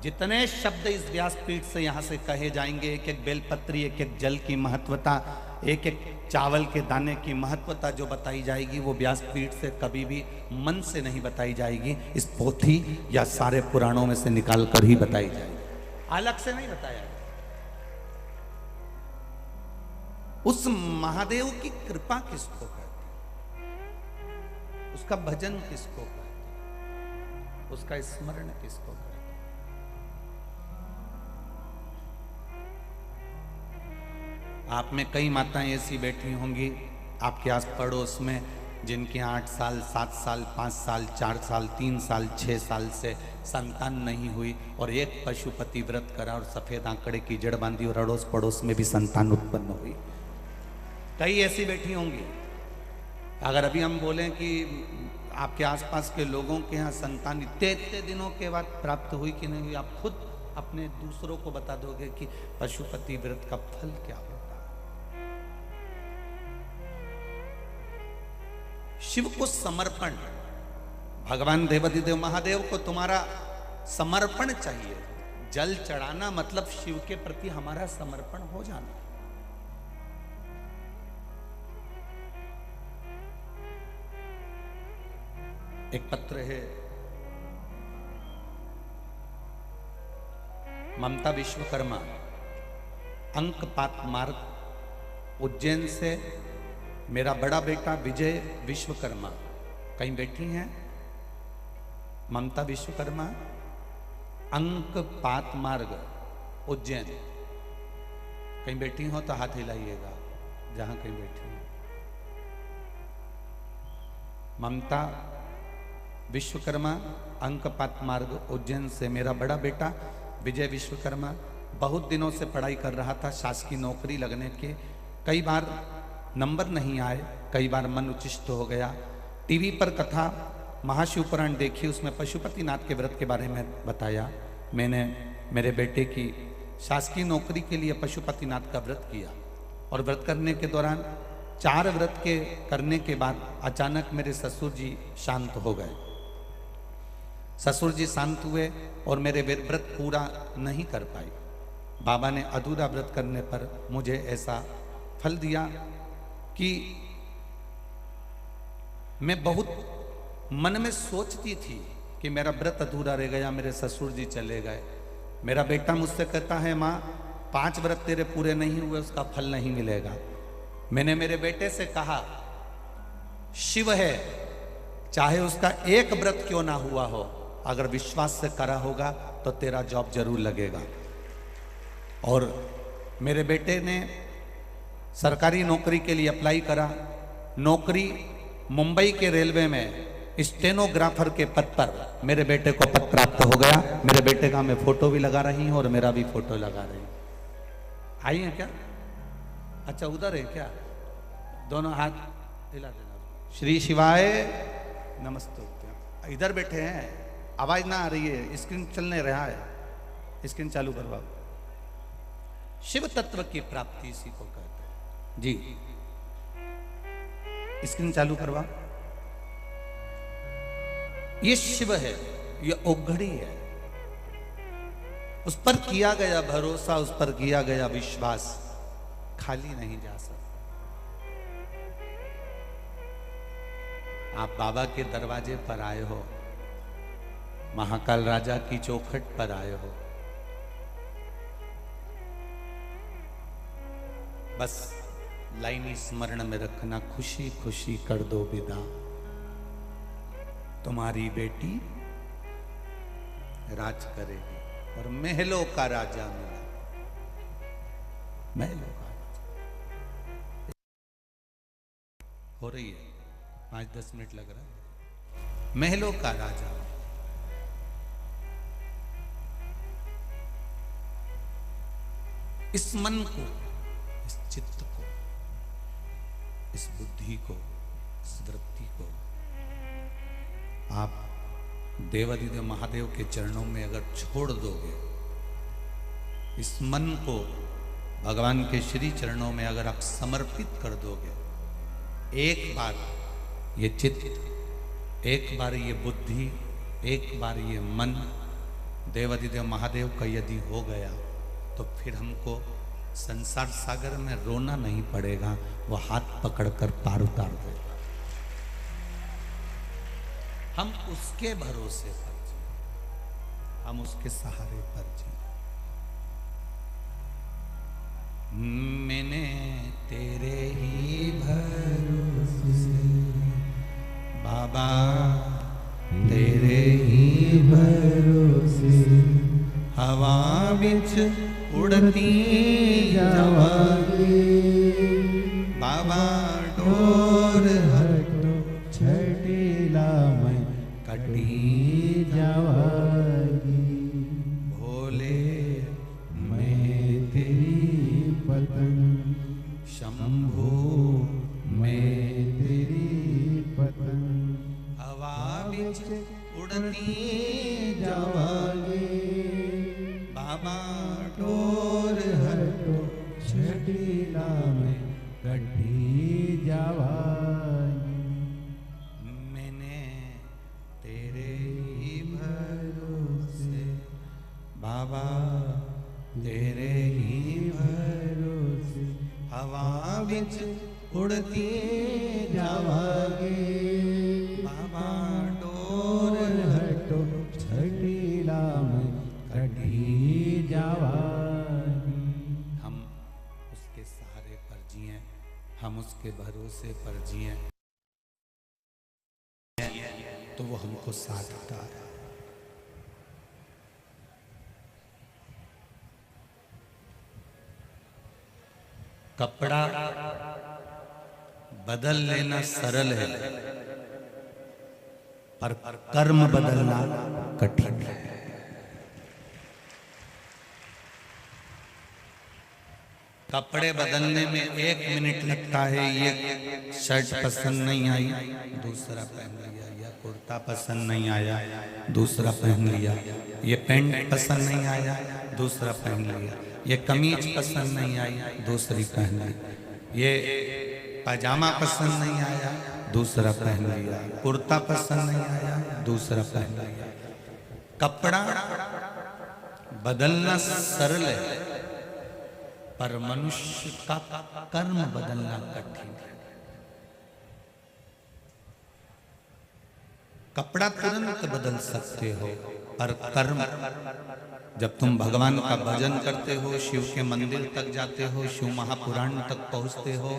जितने शब्द इस व्यासपीठ से यहाँ से कहे जाएंगे, एक एक बेलपत्री, एक एक जल की महत्वता, एक एक चावल के दाने की महत्वता जो बताई जाएगी, वो व्यासपीठ से कभी भी मन से नहीं बताई जाएगी। इस पोथी या सारे पुराणों में से निकाल कर ही बताई जाएगी, अलग से नहीं बताया जाएगा। उस महादेव की कृपा किसको कहते हैं, उसका भजन किसको कहते हैं, उसका स्मरण किसको कहते हैं। आप में कई माताएं ऐसी बैठी होंगी आपके आस पड़ोस में, जिनके 8 साल 7 साल 5 साल 4 साल 3 साल 6 साल से संतान नहीं हुई, और एक पशुपति व्रत करा और सफेद आंकड़े की जड़ बांधी और अड़ोस पड़ोस में भी संतान उत्पन्न हुई। कई ऐसी बैठी होंगी। अगर अभी हम बोलें कि आपके आसपास के लोगों के यहाँ संतान इतने दिनों के बाद प्राप्त हुई कि नहीं हुई, आप खुद अपने दूसरों को बता दोगे कि पशुपति व्रत का फल क्या होता है। शिव को समर्पण, भगवान देवादिदेव महादेव को तुम्हारा समर्पण चाहिए। जल चढ़ाना मतलब शिव के प्रति हमारा समर्पण हो जाना। एक पत्र है ममता विश्वकर्मा, अंकपात मार्ग उज्जैन से, मेरा बड़ा बेटा विजय विश्वकर्मा, कहीं बैठी हैं ममता विश्वकर्मा, अंकपात मार्ग उज्जैन, कहीं बैठी हो तो हाथ हिलाइएगा जहां कहीं बैठी हो। ममता विश्वकर्मा, अंकपात मार्ग उज्जैन से, मेरा बड़ा बेटा विजय विश्वकर्मा बहुत दिनों से पढ़ाई कर रहा था, शासकीय नौकरी लगने के कई बार नंबर नहीं आए, कई बार मन उचिष्ट हो गया। टीवी पर कथा महाशिवपुराण देखी, उसमें पशुपतिनाथ के व्रत के बारे में बताया। मैंने मेरे बेटे की शासकीय नौकरी के लिए पशुपतिनाथ का व्रत किया, और व्रत करने के दौरान 4 व्रत के करने के बाद अचानक मेरे ससुर जी शांत हो गए। ससुर जी शांत हुए और मेरे व्रत पूरा नहीं कर पाए। बाबा ने अधूरा व्रत करने पर मुझे ऐसा फल दिया कि मैं बहुत मन में सोचती थी कि मेरा व्रत अधूरा रह गया, मेरे ससुर जी चले गए। मेरा बेटा मुझसे कहता है, माँ 5 व्रत तेरे पूरे नहीं हुए, उसका फल नहीं मिलेगा। मैंने मेरे बेटे से कहा, शिव है, चाहे उसका एक व्रत क्यों ना हुआ हो, अगर विश्वास से करा होगा तो तेरा जॉब जरूर लगेगा। और मेरे बेटे ने सरकारी नौकरी के लिए अप्लाई करा। नौकरी मुंबई के रेलवे में स्टेनोग्राफर के पद पर मेरे बेटे को पद प्राप्त हो गया। मेरे बेटे का मैं फोटो भी लगा रही हूं और मेरा भी फोटो लगा रही हूं। आई है क्या? अच्छा उधर है क्या? दोनों हाथ हिला देना। श्री शिवाय नमस्ते। इधर बैठे हैं, आवाज ना आ रही है, स्क्रीन चलने रहा है, स्क्रीन चालू करवाओ। शिव तत्व की प्राप्ति इसी को कहते हैं जी। स्क्रीन चालू करवा। ये शिव है, ये औघड़ी है। उस पर किया गया भरोसा, उस पर किया गया विश्वास खाली नहीं जा सकता। आप बाबा के दरवाजे पर आए हो, महाकाल राजा की चौखट पर आए हो, बस लाइन स्मरण में रखना, खुशी खुशी कर दो विदा, तुम्हारी बेटी राज करेगी और महलों का राजा मिला। महलों का राजा हो रही है, 5-10 मिनट लग रहा है। महलों का राजा, इस मन को, इस चित्त को, इस बुद्धि को, इस वृत्ति को आप देवादिदेव महादेव के चरणों में अगर छोड़ दोगे, इस मन को भगवान के श्री चरणों में अगर आप समर्पित कर दोगे, एक बार ये चित्त, एक बार ये बुद्धि, एक बार ये मन देवादिदेव महादेव का यदि हो गया, तो फिर हमको संसार सागर में रोना नहीं पड़ेगा, वो हाथ पकड़कर पार उतार देगा। हम उसके भरोसे पर जी, हम उसके सहारे पर जी। मैंने तेरे ही भरोसे बाबा, तेरे ही भरोसे हवा बिच उड़ती जावांगी बाबा, डोर हटो छटीला मैं कटी जावांगी, भोले मैं तेरी पतंग, शंभू मैं तेरी पतंग, हवा बिच उड़ती जावांगी बाबा, डोर हटो छटीला में कटी जावांगी। मैंने तेरे ही भरोसे बाबा, तेरे ही भरोसे हवा बिच उड़ती जावांगी बाबा, डोर हटो छटीला में कटी जावांगी। हम उसके सहारे पर जिए, हम उसके भरोसे पर जिए, तो वो हमको साथ देता है। कपड़ा बदल लेना सरल है, पर कर्म बदलना कठिन है। कपड़े बदलने में 1 मिनट लगता है। ये शर्ट पसंद नहीं आई, दूसरा पहन लिया, या कुर्ता पसंद नहीं आया, दूसरा पहन लिया, ये पैंट पसंद नहीं आया, दूसरा पहन लिया, ये कमीज पसंद नहीं आई, दूसरी पहन ली, ये पैजामा पसंद नहीं आया, दूसरा पहन लिया, कुर्ता पसंद नहीं आया, दूसरा पहन लिया। कपड़ा बदलना सरल है, पर मनुष्य का कर्म बदलना कठिन है। कपड़ा तुरंत बदल सकते हो, पर कर्म, जब तुम भगवान का भजन करते हो, शिव के मंदिर तक जाते हो, शिव महापुराण तक पहुंचते हो,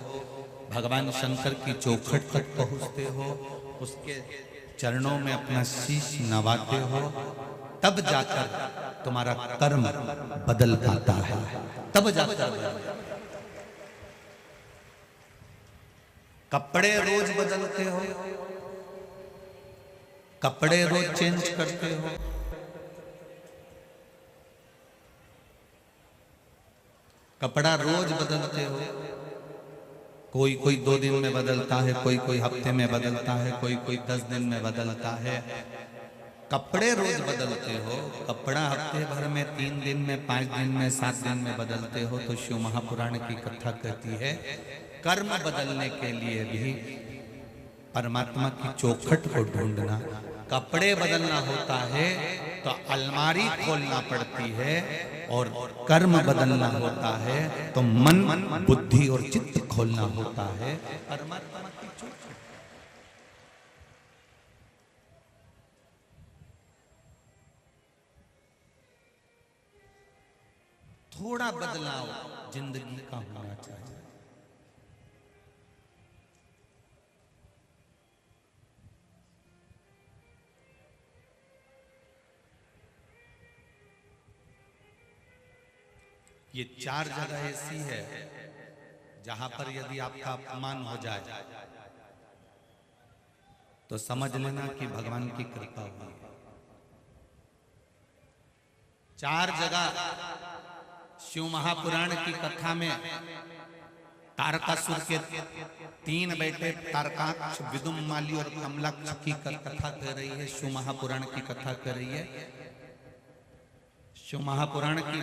भगवान शंकर की चौखट तक पहुंचते हो, उसके चरणों में अपना शीश नवाते हो, तब जाकर तुम्हारा कर्म बदल पाता है, तब जाकर। कपड़े रोज बदलते हो, कपड़े रोज चेंज करते हो, कपड़ा रोज बदलते हो, कोई कोई 2 दिन में बदलता है, कोई कोई हफ्ते में बदलता है, कोई कोई 10 दिन में बदलता है। कपड़े रोज बदलते हो, कपड़ा हफ्ते भर में, 3 दिन में, 5 दिन में, 7 दिन में बदलते हो। तो शिव महापुराण की कथा कहती है, कर्म बदलने के लिए भी परमात्मा की चौखट को ढूंढना। कपड़े बदलना होता है तो अलमारी खोलना पड़ती है, और कर्म बदलना होता है तो मन, बुद्धि और चित्त खोलना होता है। परमात्मा की चौखट। थोड़ा बदलाव जिंदगी का होना चाहिए। ये 4 जगह ऐसी है जहां पर यदि आपका अपमान हो जाए तो समझ लेना कि भगवान की कृपा हुई। 4 जगह शिव महापुराण की कथा में तारकासुर के 3 बेटे तारकाक्ष, विदुमाली और कमलाक्ष की कथा कह रही है। शिव महापुराण की कथा कह रही है। शिव महापुराण की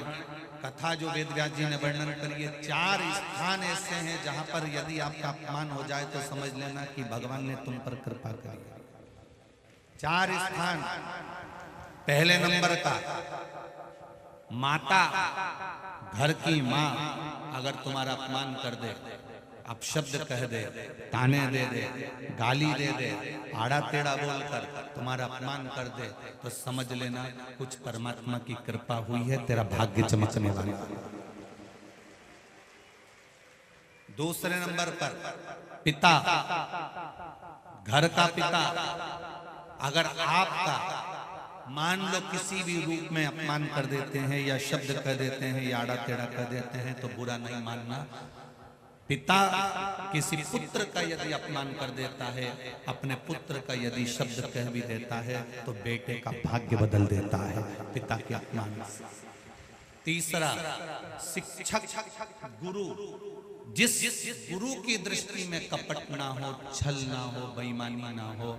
कथा जो वेदव्यास जी ने वर्णन करी है, 4 स्थान ऐसे हैं जहां पर यदि आपका अपमान हो जाए तो समझ लेना कि भगवान ने तुम पर कृपा करी। 4 स्थान। पहले नंबर का, माता, घर की माँ अगर तुम्हारा अपमान कर दे, अपशब्द कह दे, ताने दे दे, गाली दे दे, आड़ा टेढ़ा बोलकर तुम्हारा अपमान कर दे, तो समझ लेना कुछ परमात्मा की कृपा हुई है, तेरा भाग्य चमकने वाला। दूसरे नंबर पर पिता, घर का पिता अगर आपका मान लो किसी भी रूप में अपमान कर देते हैं या शब्द कह देते हैं या आड़ा टेढ़ा कर देते हैं तो बुरा नहीं मानना। पिता किसी पुत्र का यदि अपमान कर देता है, अपने पुत्र का यदि शब्द कह भी देता है तो बेटे का भाग्य बदल देता है पिता के अपमान से। तीसरा, शिक्षक, गुरु। जिस गुरु की दृष्टि में कपट ना हो, छल ना हो, बेईमानी ना हो,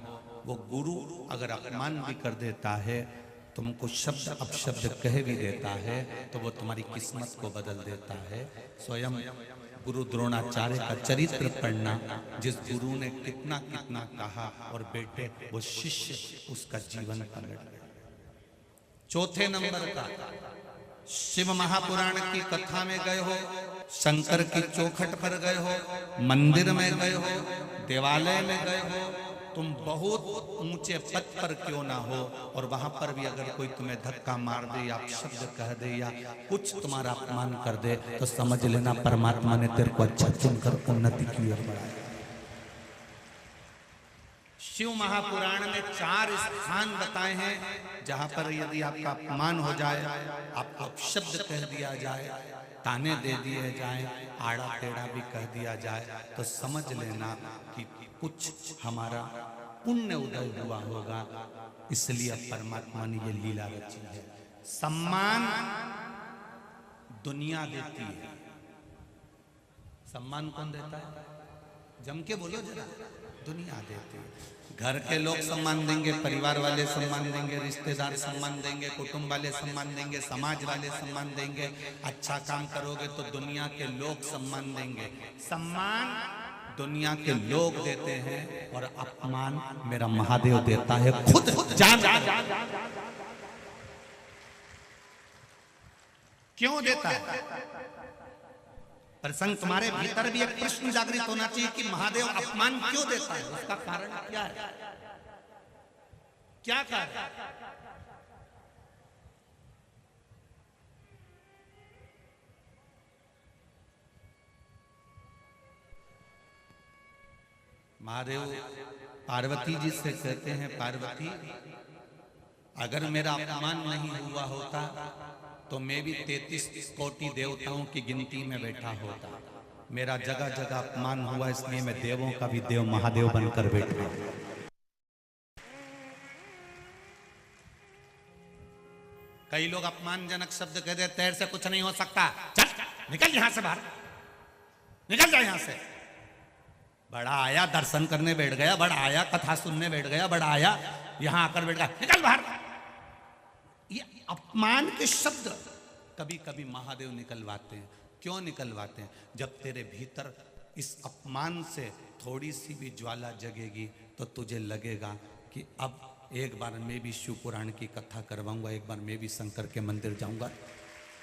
वो गुरु अगर अपमान भी कर देता है, तुमको शब्द अपशब्द कह भी देता है, तो वो तुम्हारी किस्मत को बदल देता है। स्वयं गुरु द्रोणाचार्य का चरित्र पढ़ना, जिस गुरु ने कितना कितना कहा और बेटे वो शिष्य उसका जीवन पलट गया। चौथे नंबर का, शिव महापुराण की कथा में गए हो, शंकर की चौखट पर गए हो, मंदिर में गए हो, देवालय में गए हो, तुम बहुत ऊंचे पद पर क्यों ना हो, और वहां पर भी अगर कोई तुम्हें धक्का मार दे या शब्द कह दे या कुछ तुम्हारा अपमान कर दे, तो समझ लेना परमात्मा ने तेरे को अच्छा चुनकर उन्नति की ओर बढ़ाया। शिव महापुराण में 4 स्थान बताए हैं जहां पर यदि आपका अपमान हो जाए, आपको अपशब्द कह दिया जाए, ताने दे दिए जाए, आड़ा टेढ़ा भी कह दिया जाए, तो समझ लेना कि कुछ हमारा पुण्य उदय हुआ होगा, इसलिए परमात्मा ने ये लीला रची है। सम्मान दुनिया देती है। सम्मान कौन देता है? जम के बोलो जरा। दुनिया देती है। घर के लोग सम्मान देंगे, परिवार वाले सम्मान देंगे, रिश्तेदार सम्मान देंगे, कुटुंब वाले सम्मान देंगे, समाज वाले सम्मान देंगे। अच्छा काम करोगे तो दुनिया के लोग सम्मान देंगे। सम्मान दुनिया के लोग देते हैं और अपमान मेरा महादेव देता है खुद जान। क्यों देता है? प्रसंग तुम्हारे भीतर भी एक प्रश्न जागृत होना चाहिए कि महादेव अपमान क्यों देता है, उसका कारण क्या है? क्या कारण? महादेव पार्वती जी से कहते हैं, पार्वती अगर मेरा अपमान नहीं हुआ होता तो मैं भी 33 कोटि देवताओं की गिनती में बैठा होता। मेरा जगह जगह अपमान हुआ, इसलिए मैं देवों का भी देव महादेव बनकर बैठा। कई लोग अपमानजनक शब्द कह देते, तेरे से कुछ नहीं हो सकता, चल निकल यहां से बाहर, निकल जा यहां से। बड़ा आया दर्शन करने बैठ गया, बड़ा आया कथा सुनने बैठ गया, बड़ा आया यहां आकर बैठ गया, निकल बाहर। ये अपमान के शब्द कभी कभी महादेव निकलवाते हैं। क्यों निकलवाते हैं? जब तेरे भीतर इस अपमान से थोड़ी सी भी ज्वाला जगेगी तो तुझे लगेगा कि अब एक बार मैं भी शिव पुराण की कथा करवाऊंगा, एक बार मैं भी शंकर के मंदिर जाऊंगा।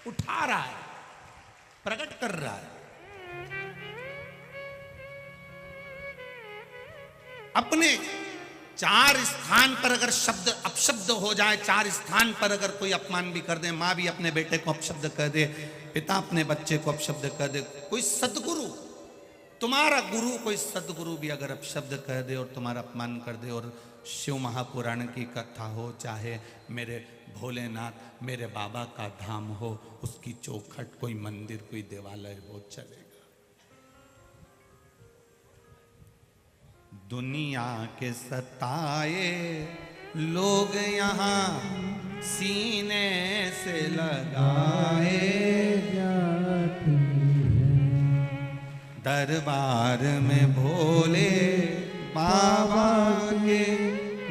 उठा रहा है, प्रकट कर रहा है। अपने 4 स्थान पर अगर शब्द अपशब्द हो जाए, 4 स्थान पर अगर कोई अपमान भी कर दे, माँ भी अपने बेटे को अपशब्द कर दे, पिता अपने बच्चे को अपशब्द कर दे, कोई सदगुरु, तुम्हारा गुरु कोई सदगुरु भी अगर अपशब्द कह दे और तुम्हारा अपमान कर दे, और शिव महापुराण की कथा हो, चाहे मेरे भोलेनाथ मेरे बाबा का धाम हो, उसकी चौखट कोई मंदिर कोई देवालय हो, चलेगा। दुनिया के सताए लोग यहाँ सीने से लगाए जाते हैं, दरबार में भोले बाबा के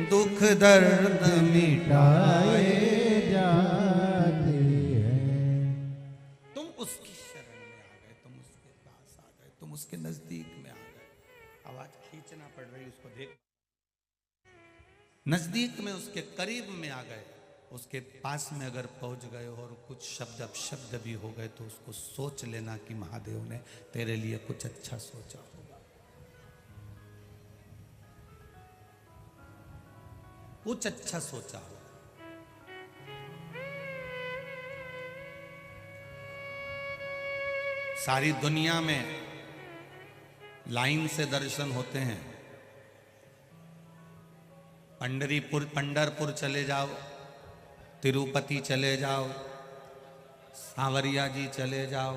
दुख दर्द मिटाए जाते हैं। तुम उसकी शरण में आ गए, तुम उसके पास आ गए, तुम उसके नजदीक में आ गए। आवाज खींचना पड़ रही, उसको देख, नजदीक में उसके करीब में आ गए, उसके पास में अगर पहुंच गए और कुछ शब्द अपशब्द भी हो गए तो उसको सोच लेना कि महादेव ने तेरे लिए कुछ अच्छा सोचा होगा, कुछ अच्छा सोचा होगा। सारी दुनिया में लाइन से दर्शन होते हैं। पंढरपुर चले जाओ, तिरुपति चले जाओ, सांवरिया जी चले जाओ,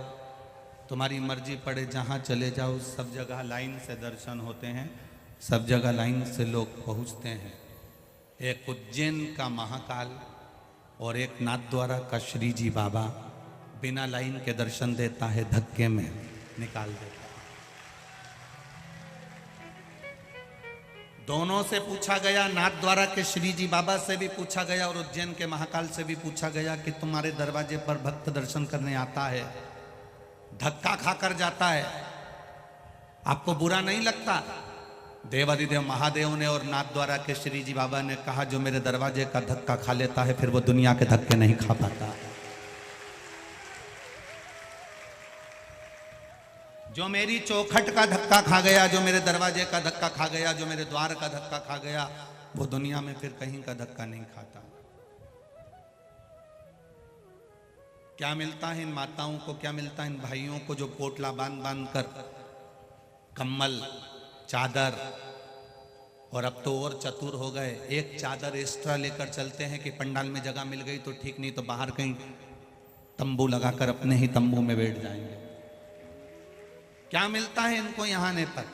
तुम्हारी मर्जी पड़े जहाँ चले जाओ, सब जगह लाइन से दर्शन होते हैं, सब जगह लाइन से लोग पहुँचते हैं। एक उज्जैन का महाकाल और एक नाथद्वारा का श्री जी बाबा बिना लाइन के दर्शन देता है, धक्के में निकाल देता है। दोनों से पूछा गया, नाथद्वारा के श्री जी बाबा से भी पूछा गया और उज्जैन के महाकाल से भी पूछा गया कि तुम्हारे दरवाजे पर भक्त दर्शन करने आता है, धक्का खाकर जाता है, आपको बुरा नहीं लगता? देवादिदेव महादेव ने और नाथद्वारा के श्री जी बाबा ने कहा, जो मेरे दरवाजे का धक्का खा लेता है फिर वो दुनिया के धक्के नहीं खा पाता। जो मेरी चौखट का धक्का खा गया, जो मेरे दरवाजे का धक्का खा गया, जो मेरे द्वार का धक्का खा गया, वो दुनिया में फिर कहीं का धक्का नहीं खाता। क्या मिलता है इन माताओं को, क्या मिलता है इन भाइयों को जो पोटला बांध बांध कर कम्बल, चादर, और अब तो और चतुर हो गए, एक चादर एक्स्ट्रा लेकर चलते हैं कि पंडाल में जगह मिल गई तो ठीक, नहीं तो बाहर कहीं तंबू लगाकर अपने ही तंबू में बैठ जाएंगे। क्या मिलता है इनको यहाँ आने पर?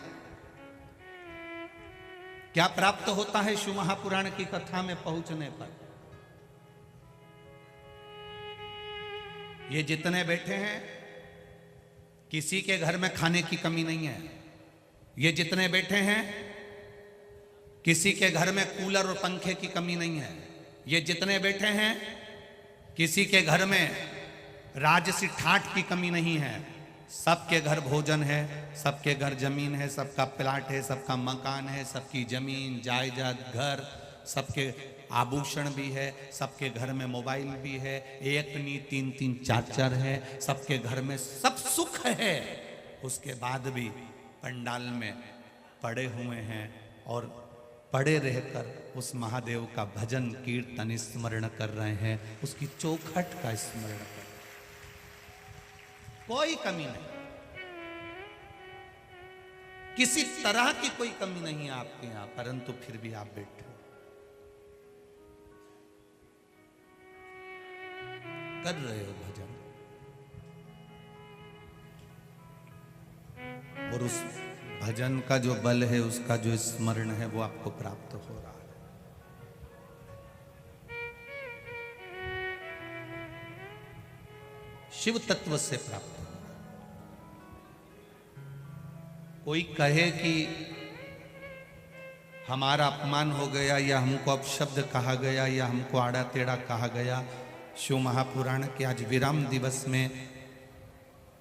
क्या प्राप्त होता है शिव महापुराण की कथा में पहुंचने पर? ये जितने बैठे हैं, किसी के घर में खाने की कमी नहीं है। ये जितने बैठे हैं, किसी के घर में कूलर और पंखे की कमी नहीं है। ये जितने बैठे हैं, किसी के घर में राजसी ठाठ की कमी नहीं है। सबके घर भोजन है, सबके घर जमीन है, सबका प्लाट है, सबका मकान है, सबकी जमीन जायदाद घर, सबके आभूषण भी है, सबके घर में मोबाइल भी है, एक नहीं 3-3 4-4 है, सबके घर में सब सुख है। उसके बाद भी पंडाल में पड़े हुए हैं और पड़े रहकर उस महादेव का भजन कीर्तन स्मरण कर रहे हैं, उसकी चौखट का स्मरण कर रहे हैं। कोई कमी नहीं, किसी तरह की कोई कमी नहीं है आपके यहां, परंतु फिर भी आप बैठे कर रहे हो भजन, और उस भजन का जो बल है, उसका जो स्मरण है, वो आपको प्राप्त हो रहा है। शिव तत्व से प्राप्त हो रहा है। कोई कहे कि हमारा अपमान हो गया, या हमको अपशब्द कहा गया, या हमको आड़ा टेढ़ा कहा गया, शिव महापुराण के आज विराम दिवस में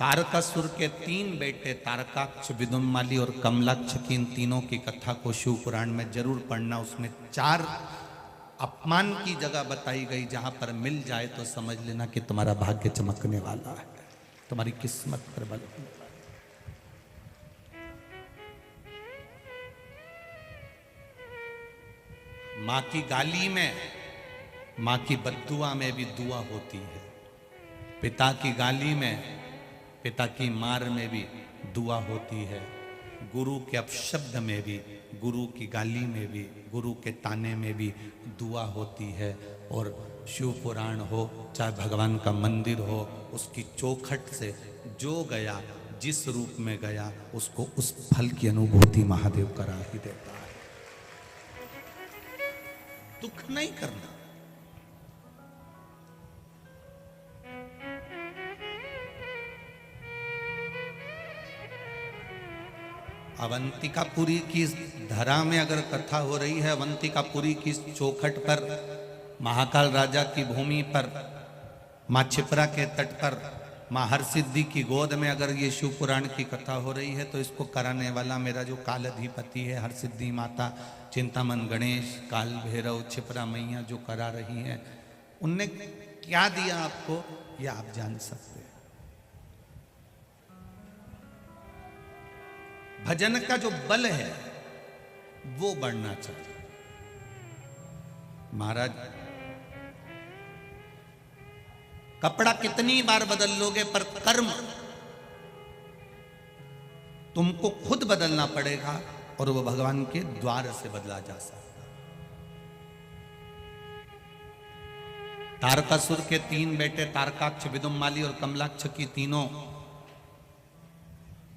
तारकासुर के 3 बेटे तारकाक्ष, विदुम्माली और कमलाक्ष की इन तीनों की कथा को शिव पुराण में जरूर पढ़ना। उसमें 4 अपमान की जगह बताई गई, जहां पर मिल जाए तो समझ लेना कि तुम्हारा भाग्य चमकने वाला है, तुम्हारी किस्मत प्रबल होने वाली। मां की गाली में, मां की बद्दुआ में भी दुआ होती है। पिता की गाली में, पिता की मार में भी दुआ होती है। गुरु के अपशब्द में भी, गुरु की गाली में भी, गुरु के ताने में भी दुआ होती है। और शिव पुराण हो चाहे भगवान का मंदिर हो, उसकी चौखट से जो गया, जिस रूप में गया, उसको उस फल की अनुभूति महादेव करा ही देता है। दुख नहीं करना। अवंतिकापुरी की धरा में अगर कथा हो रही है, अवंतिकापुरी की चौखट पर, महाकाल राजा की भूमि पर, मां क्षिप्रा के तट पर, मां हरसिद्धि की गोद में अगर ये शिव पुराण की कथा हो रही है, तो इसको कराने वाला मेरा जो काल अधिपति है, हरसिद्धि माता, चिंतामन गणेश, काल भैरव, क्षिप्रा मैया जो करा रही हैं, उनने क्या दिया आपको, ये आप जान सकते हैं। भजन का जो बल है वो बढ़ना चाहिए। महाराज, कपड़ा कितनी बार बदल लोगे, पर कर्म तुमको खुद बदलना पड़ेगा, और वो भगवान के द्वार से बदला जा सकता। तारकासुर के 3 बेटे तारकाक्ष, विदुम्माली और कमलाक्ष की तीनों,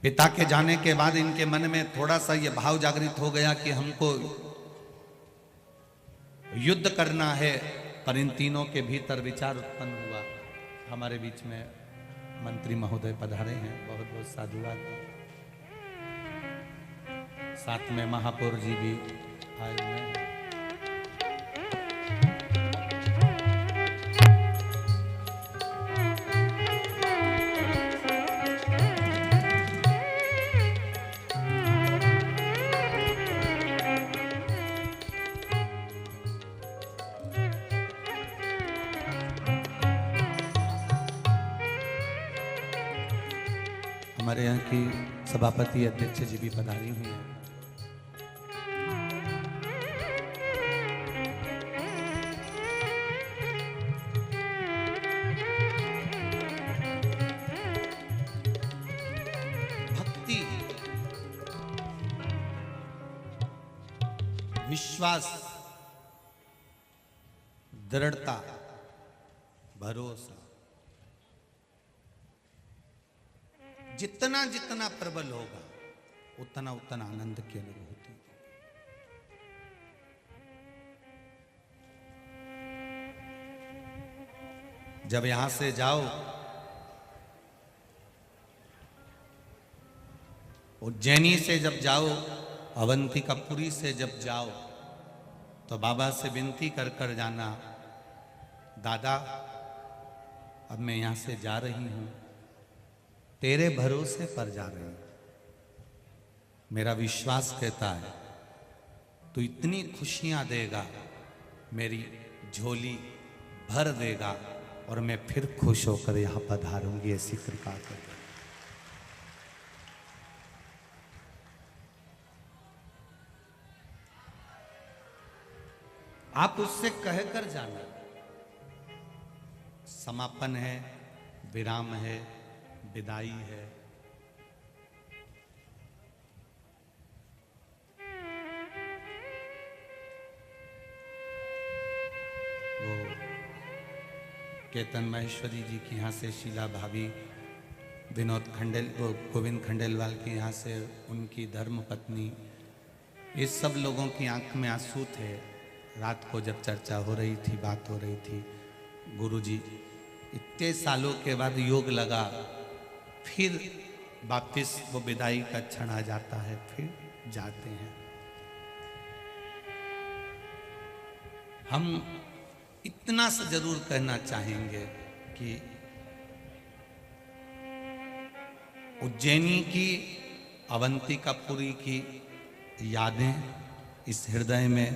पिता के जाने के बाद इनके मन में थोड़ा सा ये भाव जागृत हो गया कि हमको युद्ध करना है। पर इन तीनों के भीतर विचार उत्पन्न हुआ। हमारे बीच में मंत्री महोदय पधारे हैं, बहुत बहुत साधुवाद। साथ में महापौर जी भी आए हुए हैं। हमारे यहाँ की सभापति अध्यक्ष जी भी पधारी हुई हैं। भक्ति, विश्वास, दृढ़ता, भरोसा जितना जितना प्रबल होगा, उतना उतना आनंद की अनुभूति। जब यहां से जाओ, उज्जैनी से जब जाओ, अवंतिकापुरी से जब जाओ, तो बाबा से विनती कर कर जाना, दादा अब मैं यहां से जा रही हूं, तेरे भरोसे पर जा रही हूं। मेरा विश्वास कहता है तू इतनी खुशियां देगा, मेरी झोली भर देगा, और मैं फिर खुश होकर यहां पधारूंगी, ऐसी कृपा कर। आप उससे कहकर जाना, समापन है, विराम है, विदाई है। वो केतन महेश्वरी जी के यहाँ से शीला भाभी, विनोद खंडेल, वो गोविंद खंडेलवाल के यहाँ से उनकी धर्म पत्नी, ये सब लोगों की आंख में आंसू थे। रात को जब चर्चा हो रही थी, बात हो रही थी, गुरुजी इतने सालों के बाद योग लगा, फिर वापिस वो विदाई का क्षण आ जाता है, फिर जाते हैं। हम इतना सा जरूर कहना चाहेंगे कि उज्जैनी की, अवंतिकापुरी की यादें इस हृदय में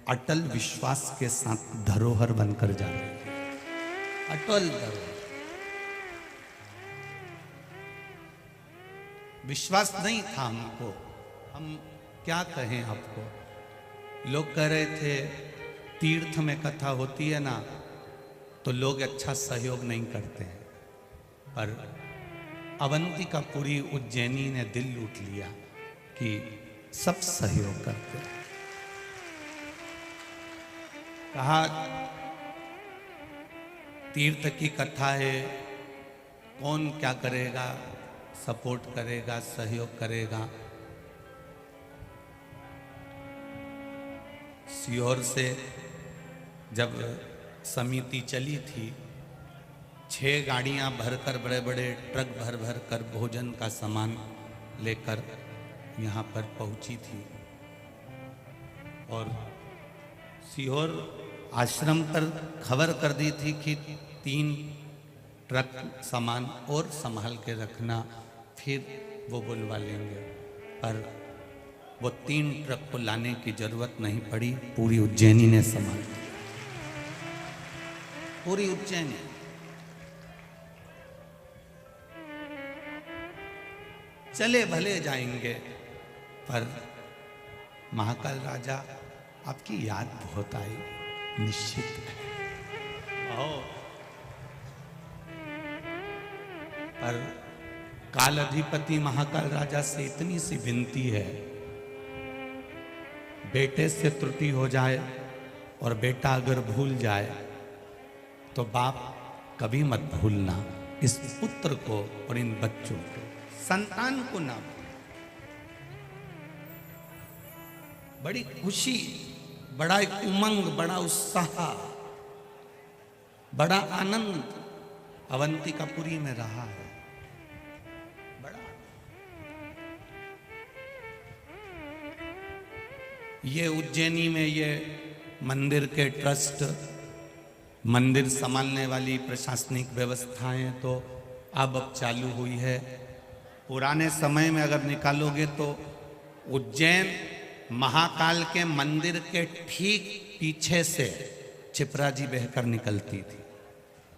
अटल विश्वास के साथ धरोहर बनकर जा रही है। अटल धरोहर। विश्वास नहीं था हमको, हम क्या कहें आपको। लोग कह रहे थे तीर्थ में कथा होती है ना तो लोग अच्छा सहयोग नहीं करते हैं, पर अवंतिकापुरी उज्जैनी ने दिल लूट लिया कि सब सहयोग करते हैं। कहा तीर्थ की कथा है, कौन क्या करेगा, सपोर्ट करेगा, सहयोग करेगा। सीहोर से जब समिति चली थी, 6 गाड़ियां भरकर, बड़े बड़े ट्रक भर भर कर भोजन का सामान लेकर यहाँ पर पहुंची थी। और सीहोर आश्रम पर खबर कर दी थी कि 3 ट्रक सामान और संभाल के रखना, फिर वो बुलवा लेंगे। पर वो 3 ट्रक को लाने की जरूरत नहीं पड़ी, पूरी उज्जैनी ने संभाल लिया। पूरी उज्जैनी। चले भले जाएंगे, पर महाकाल राजा आपकी याद बहुत आई, निश्चित है। पर काल अधिपति महाकाल राजा से इतनी सी विनती है, बेटे से त्रुटि हो जाए और बेटा अगर भूल जाए तो बाप कभी मत भूलना, इस पुत्र को और इन बच्चों को, संतान को ना भूलना। बड़ी खुशी, बड़ा एक उमंग, बड़ा उत्साह, बड़ा आनंद अवंतिकापुरी में रहा है। बड़ा ये उज्जैनी में ये मंदिर के ट्रस्ट, मंदिर संभालने वाली प्रशासनिक व्यवस्थाएं तो अब चालू हुई है। पुराने समय में अगर निकालोगे तो उज्जैन महाकाल के मंदिर के ठीक पीछे से क्षिप्रा जी बहकर निकलती थी।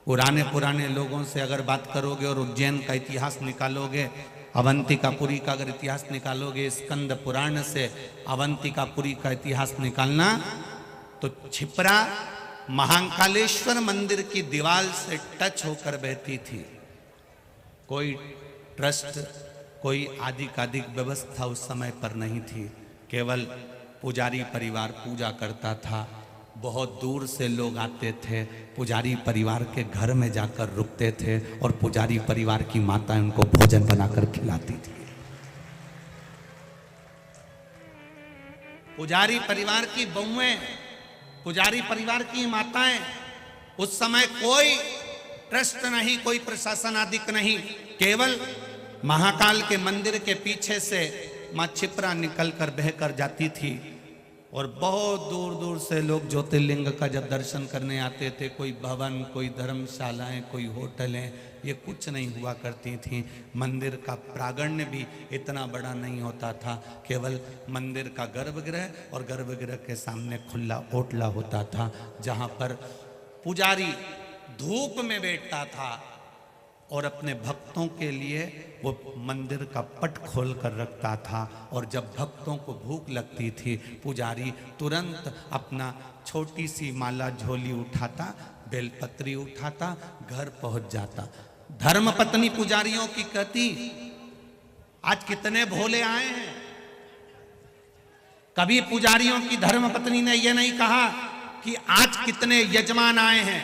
पुराने लोगों से अगर बात करोगे और उज्जैन का इतिहास निकालोगे, अवंतिकापुरी का अगर इतिहास निकालोगे, स्कंद पुराण से अवंतिकापुरी का इतिहास निकालना तो क्षिप्रा महाकालेश्वर मंदिर की दीवार से टच होकर बहती थी। कोई ट्रस्ट, कोई आधिकारिक व्यवस्था उस समय पर नहीं थी। केवल पुजारी परिवार पूजा करता था। बहुत दूर से लोग आते थे, पुजारी परिवार के घर में जाकर रुकते थे और पुजारी परिवार की माताएं उनको भोजन बनाकर खिलाती थी। पुजारी परिवार की बहुएं, पुजारी परिवार की माताएं, उस समय कोई ट्रस्ट नहीं, कोई प्रशासन आदि नहीं, केवल महाकाल के मंदिर के पीछे से मां क्षिप्रा निकलकर बहकर जाती थी। और बहुत दूर दूर से लोग ज्योतिर्लिंग का जब दर्शन करने आते थे, कोई भवन, कोई धर्मशालाएं, कोई होटलें, ये कुछ नहीं हुआ करती थी। मंदिर का प्रांगण भी इतना बड़ा नहीं होता था, केवल मंदिर का गर्भगृह और गर्भगृह के सामने खुला ओटला होता था, जहाँ पर पुजारी धूप में बैठता था और अपने भक्तों के लिए वो मंदिर का पट खोल कर रखता था। और जब भक्तों को भूख लगती थी, पुजारी तुरंत अपना छोटी सी माला झोली उठाता, बेलपत्री उठाता, घर पहुंच जाता। धर्मपत्नी पुजारियों की कहती, आज कितने भोले आए हैं। कभी पुजारियों की धर्मपत्नी ने यह नहीं कहा कि आज कितने यजमान आए हैं।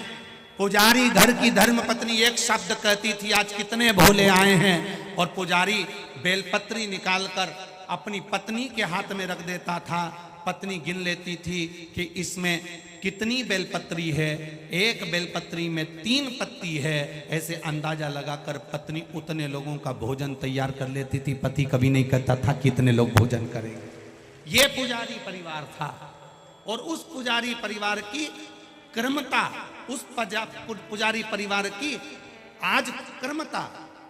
पुजारी घर की धर्मपत्नी एक शब्द कहती थी, आज कितने भोले आए हैं। और पुजारी बेलपत्री निकालकर अपनी पत्नी के हाथ में रख देता था। पत्नी गिन लेती थी कि इसमें कितनी बेलपत्री है, एक बेलपत्री में 3 पत्ती है। ऐसे अंदाजा लगाकर पत्नी उतने लोगों का भोजन तैयार कर लेती थी। पति कभी नहीं कहता था कितने लोग भोजन करेंगे। ये पुजारी परिवार था। और उस पुजारी परिवार की क्रमता, उस पुजारी परिवार की आज क्रमता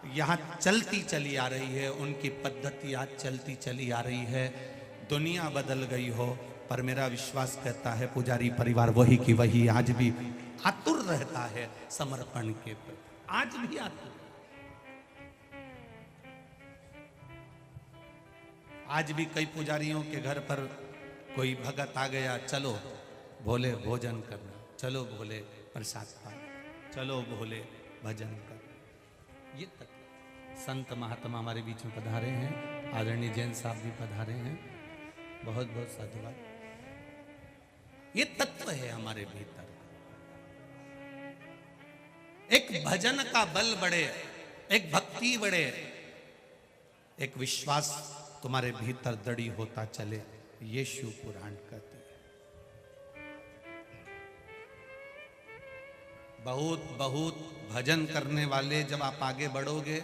यहाँ चलती चली आ रही है, उनकी पद्धति आज चलती चली आ रही है। दुनिया बदल गई हो, पर मेरा विश्वास कहता है पुजारी परिवार वही की वही आज भी आतुर रहता है समर्पण के प्रति, आज भी आतुर। आज भी कई पुजारियों के घर पर कोई भगत आ गया, चलो भोले भोजन करना, चलो भोले प्रसाद पाना, चलो भोले भजन करना। ये तक संत महात्मा हमारे बीच में पधारे हैं, आदरणीय जैन साहब भी पधारे हैं, बहुत बहुत साधुवाद। ये तत्व है हमारे भीतर। एक भजन का बल बढ़े, एक भक्ति बढ़े, एक विश्वास तुम्हारे भीतर दृढ़ होता चले, ये शिव पुराण कहते हैं। बहुत बहुत भजन करने वाले जब आप आगे बढ़ोगे,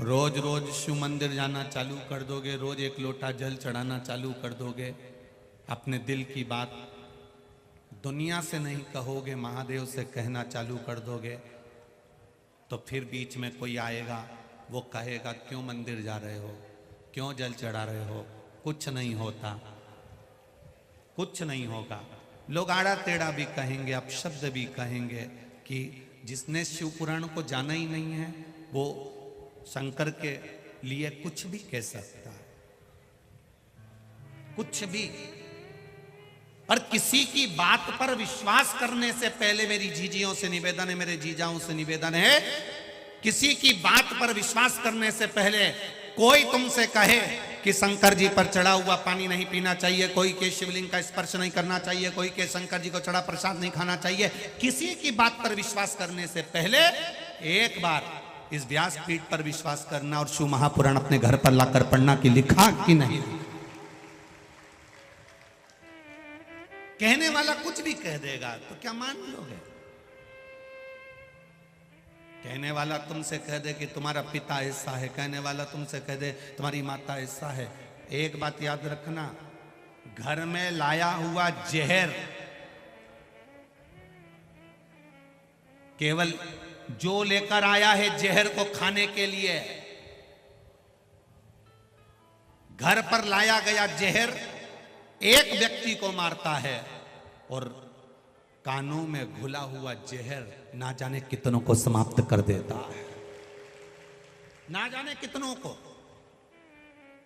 रोज रोज शिव मंदिर जाना चालू कर दोगे, रोज एक लोटा जल चढ़ाना चालू कर दोगे, अपने दिल की बात दुनिया से नहीं कहोगे, महादेव से कहना चालू कर दोगे, तो फिर बीच में कोई आएगा, वो कहेगा क्यों मंदिर जा रहे हो, क्यों जल चढ़ा रहे हो, कुछ नहीं होता, कुछ नहीं होगा। लोग आड़ा टेढ़ा भी कहेंगे, अपशब्द भी कहेंगे कि जिसने शिव पुराण को जाना ही नहीं है वो शंकर के लिए कुछ भी कह सकता है, कुछ भी। पर किसी की बात पर विश्वास करने से पहले मेरी जीजियों से निवेदन है, मेरे जीजाओं से निवेदन है, किसी की बात पर विश्वास करने से पहले कोई तुमसे कहे कि शंकर जी पर चढ़ा हुआ पानी नहीं पीना चाहिए, कोई के शिवलिंग का स्पर्श नहीं करना चाहिए, कोई के शंकर जी को चढ़ा प्रसाद नहीं खाना चाहिए, किसी की बात पर विश्वास करने से पहले एक बार इस व्यासपीठ पर विश्वास करना और शिव महापुराण अपने घर पर लाकर पढ़ना कि लिखा कि नहीं। कहने वाला कुछ भी कह देगा तो क्या मान लोगे? कहने वाला तुमसे कह दे कि तुम्हारा पिता ऐसा है, कहने वाला तुमसे कह दे तुम्हारी माता ऐसा है। एक बात याद रखना, घर में लाया हुआ जहर केवल जो लेकर आया है जहर को खाने के लिए, घर पर लाया गया जहर एक व्यक्ति को मारता है और कानों में घुला हुआ जहर ना जाने कितनों को समाप्त कर देता है, ना जाने कितनों को।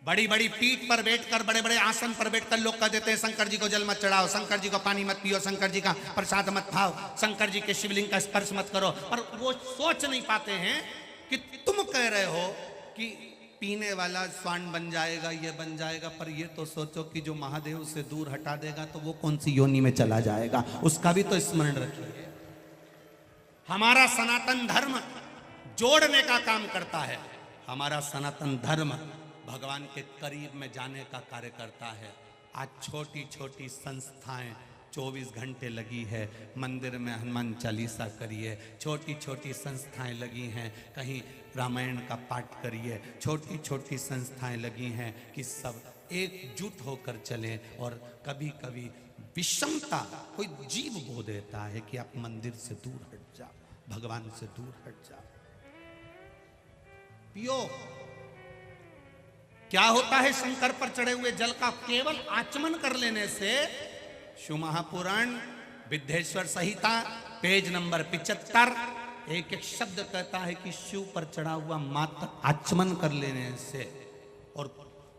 बड़ी बड़ी पीठ पर बैठकर, बड़े बड़े आसन पर बैठकर लोग कह देते हैं शंकर जी को जल मत चढ़ाओ, शंकर जी को पानी मत पियो, शंकर जी का प्रसाद मत खाओ, शंकर जी के शिवलिंग का स्पर्श मत करो। पर वो सोच नहीं पाते हैं कि तुम कह रहे हो कि पीने वाला स्वान बन जाएगा, ये बन जाएगा, पर ये तो सोचो कि जो महादेव से दूर हटा देगा तो वो कौन सी योनि में चला जाएगा, उसका भी तो स्मरण रखिए। हमारा सनातन धर्म जोड़ने का काम करता है, हमारा सनातन धर्म भगवान के करीब में जाने का कार्य करता है। आज छोटी छोटी संस्थाएं 24 घंटे लगी है, मंदिर में हनुमान चालीसा करिए, छोटी छोटी संस्थाएं लगी हैं, कहीं रामायण का पाठ करिए, छोटी छोटी संस्थाएं लगी हैं कि सब एकजुट होकर चलें। और कभी कभी विषमता कोई जीव बो देता है कि आप मंदिर से दूर हट जाओ, भगवान से दूर हट जाओ। पियो, क्या होता है शंकर पर चढ़े हुए जल का केवल आचमन कर लेने से? शिव महापुराण विद्येश्वर संहिता पेज नंबर 75 एक एक शब्द कहता है कि शिव पर चढ़ा हुआ मात्र आचमन कर लेने से। और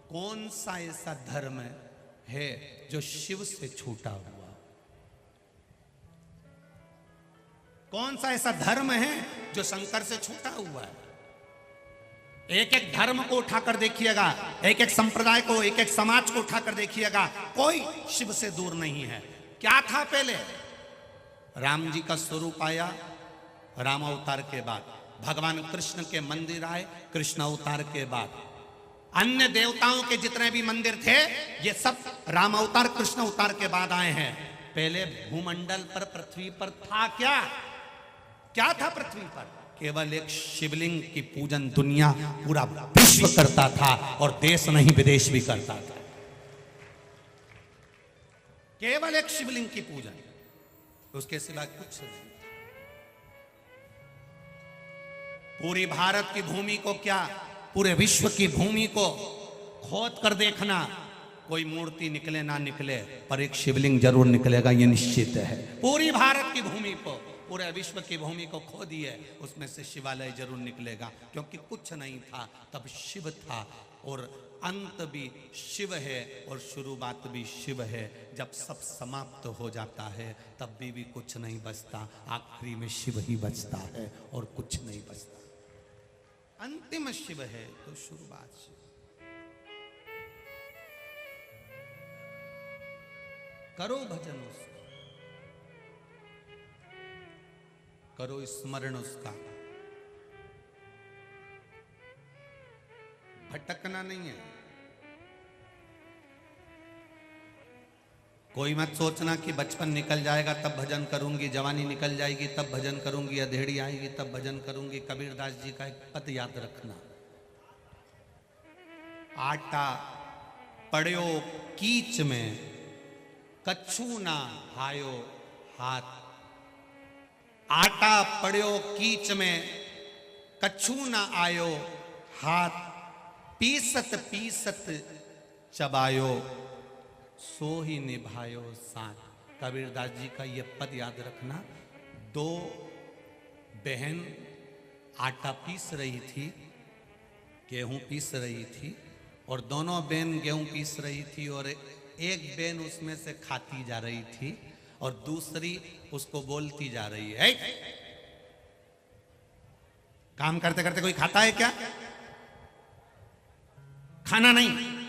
कौन सा ऐसा धर्म है जो शिव से छूटा हुआ? कौन सा ऐसा धर्म है जो शंकर से छूटा हुआ है? एक एक धर्म को उठाकर देखिएगा, एक एक संप्रदाय को, एक एक समाज को उठाकर देखिएगा, कोई शिव से दूर नहीं है। क्या था पहले? राम जी का स्वरूप आया, राम अवतार के बाद भगवान कृष्ण के मंदिर आए, कृष्ण अवतार के बाद अन्य देवताओं के जितने भी मंदिर थे ये सब राम अवतार कृष्ण अवतार के बाद आए हैं। पहले भूमंडल पर, पृथ्वी पर था क्या? क्या था पृथ्वी पर? केवल एक शिवलिंग की पूजन दुनिया पूरा विश्व करता था और देश नहीं विदेश भी करता था। केवल एक शिवलिंग की पूजन, उसके सिवा कुछ नहीं। पूरी भारत की भूमि को क्या, पूरे विश्व की भूमि को खोद कर देखना, कोई मूर्ति निकले ना निकले, पर एक शिवलिंग जरूर निकलेगा, ये निश्चित है। पूरी भारत की भूमि को, पूरे विश्व की भूमि को खोदिए, उसमें से शिवालय जरूर निकलेगा, क्योंकि कुछ नहीं था तब शिव था, और अंत भी शिव है और शुरुआत भी शिव है। जब सब समाप्त हो जाता है तब भी कुछ नहीं बचता, आखिरी में शिव ही बचता है और कुछ नहीं बचता। अंतिम शिव है तो शुरुआत शिव। करो भजन उसका, करो स्मरण उसका, भटकना नहीं है। कोई मत सोचना कि बचपन निकल जाएगा तब भजन करूंगी, जवानी निकल जाएगी तब भजन करूंगी, अधेड़ी आएगी तब भजन करूंगी। कबीरदास जी का एक पद याद रखना, आटा पड़ो कीच में कछु ना हायो हाथ। आटा पड़ो कीच में कछु ना आयो हाथ, पीसत पीसत चबायो सो ही निभायो साथ। कबीरदास जी का ये पद याद रखना। दो बहन आटा पीस रही थी, गेहूं पीस रही थी, और दोनों बहन गेहूं पीस रही थी, और एक बहन उसमें से खाती जा रही थी और दूसरी उसको बोलती जा रही है, काम करते करते कोई खाता है क्या? खाना नहीं।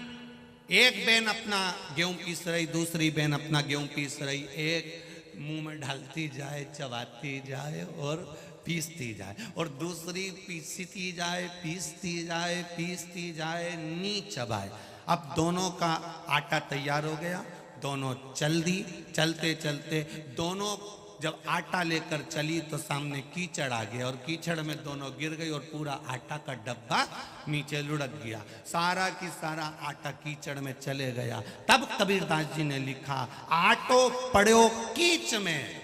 एक बहन अपना गेहूं पीस रही, दूसरी बहन अपना गेहूं पीस रही, एक मुंह में ढालती जाए, चबाती जाए और पीसती जाए, और दूसरी पीसती जाए, पीसती जाए, पीसती जाए, नी चबाए। अब दोनों का आटा तैयार हो गया, दोनों चल दी। चलते चलते दोनों जब आटा लेकर चली तो सामने कीचड़ आ गया, और कीचड़ में दोनों गिर गई और पूरा आटा का डब्बा नीचे लुढ़क गया। सारा की सारा आटा कीचड़ में चले गया। तब कबीरदास जी ने लिखा, आटो पड़ो कीच में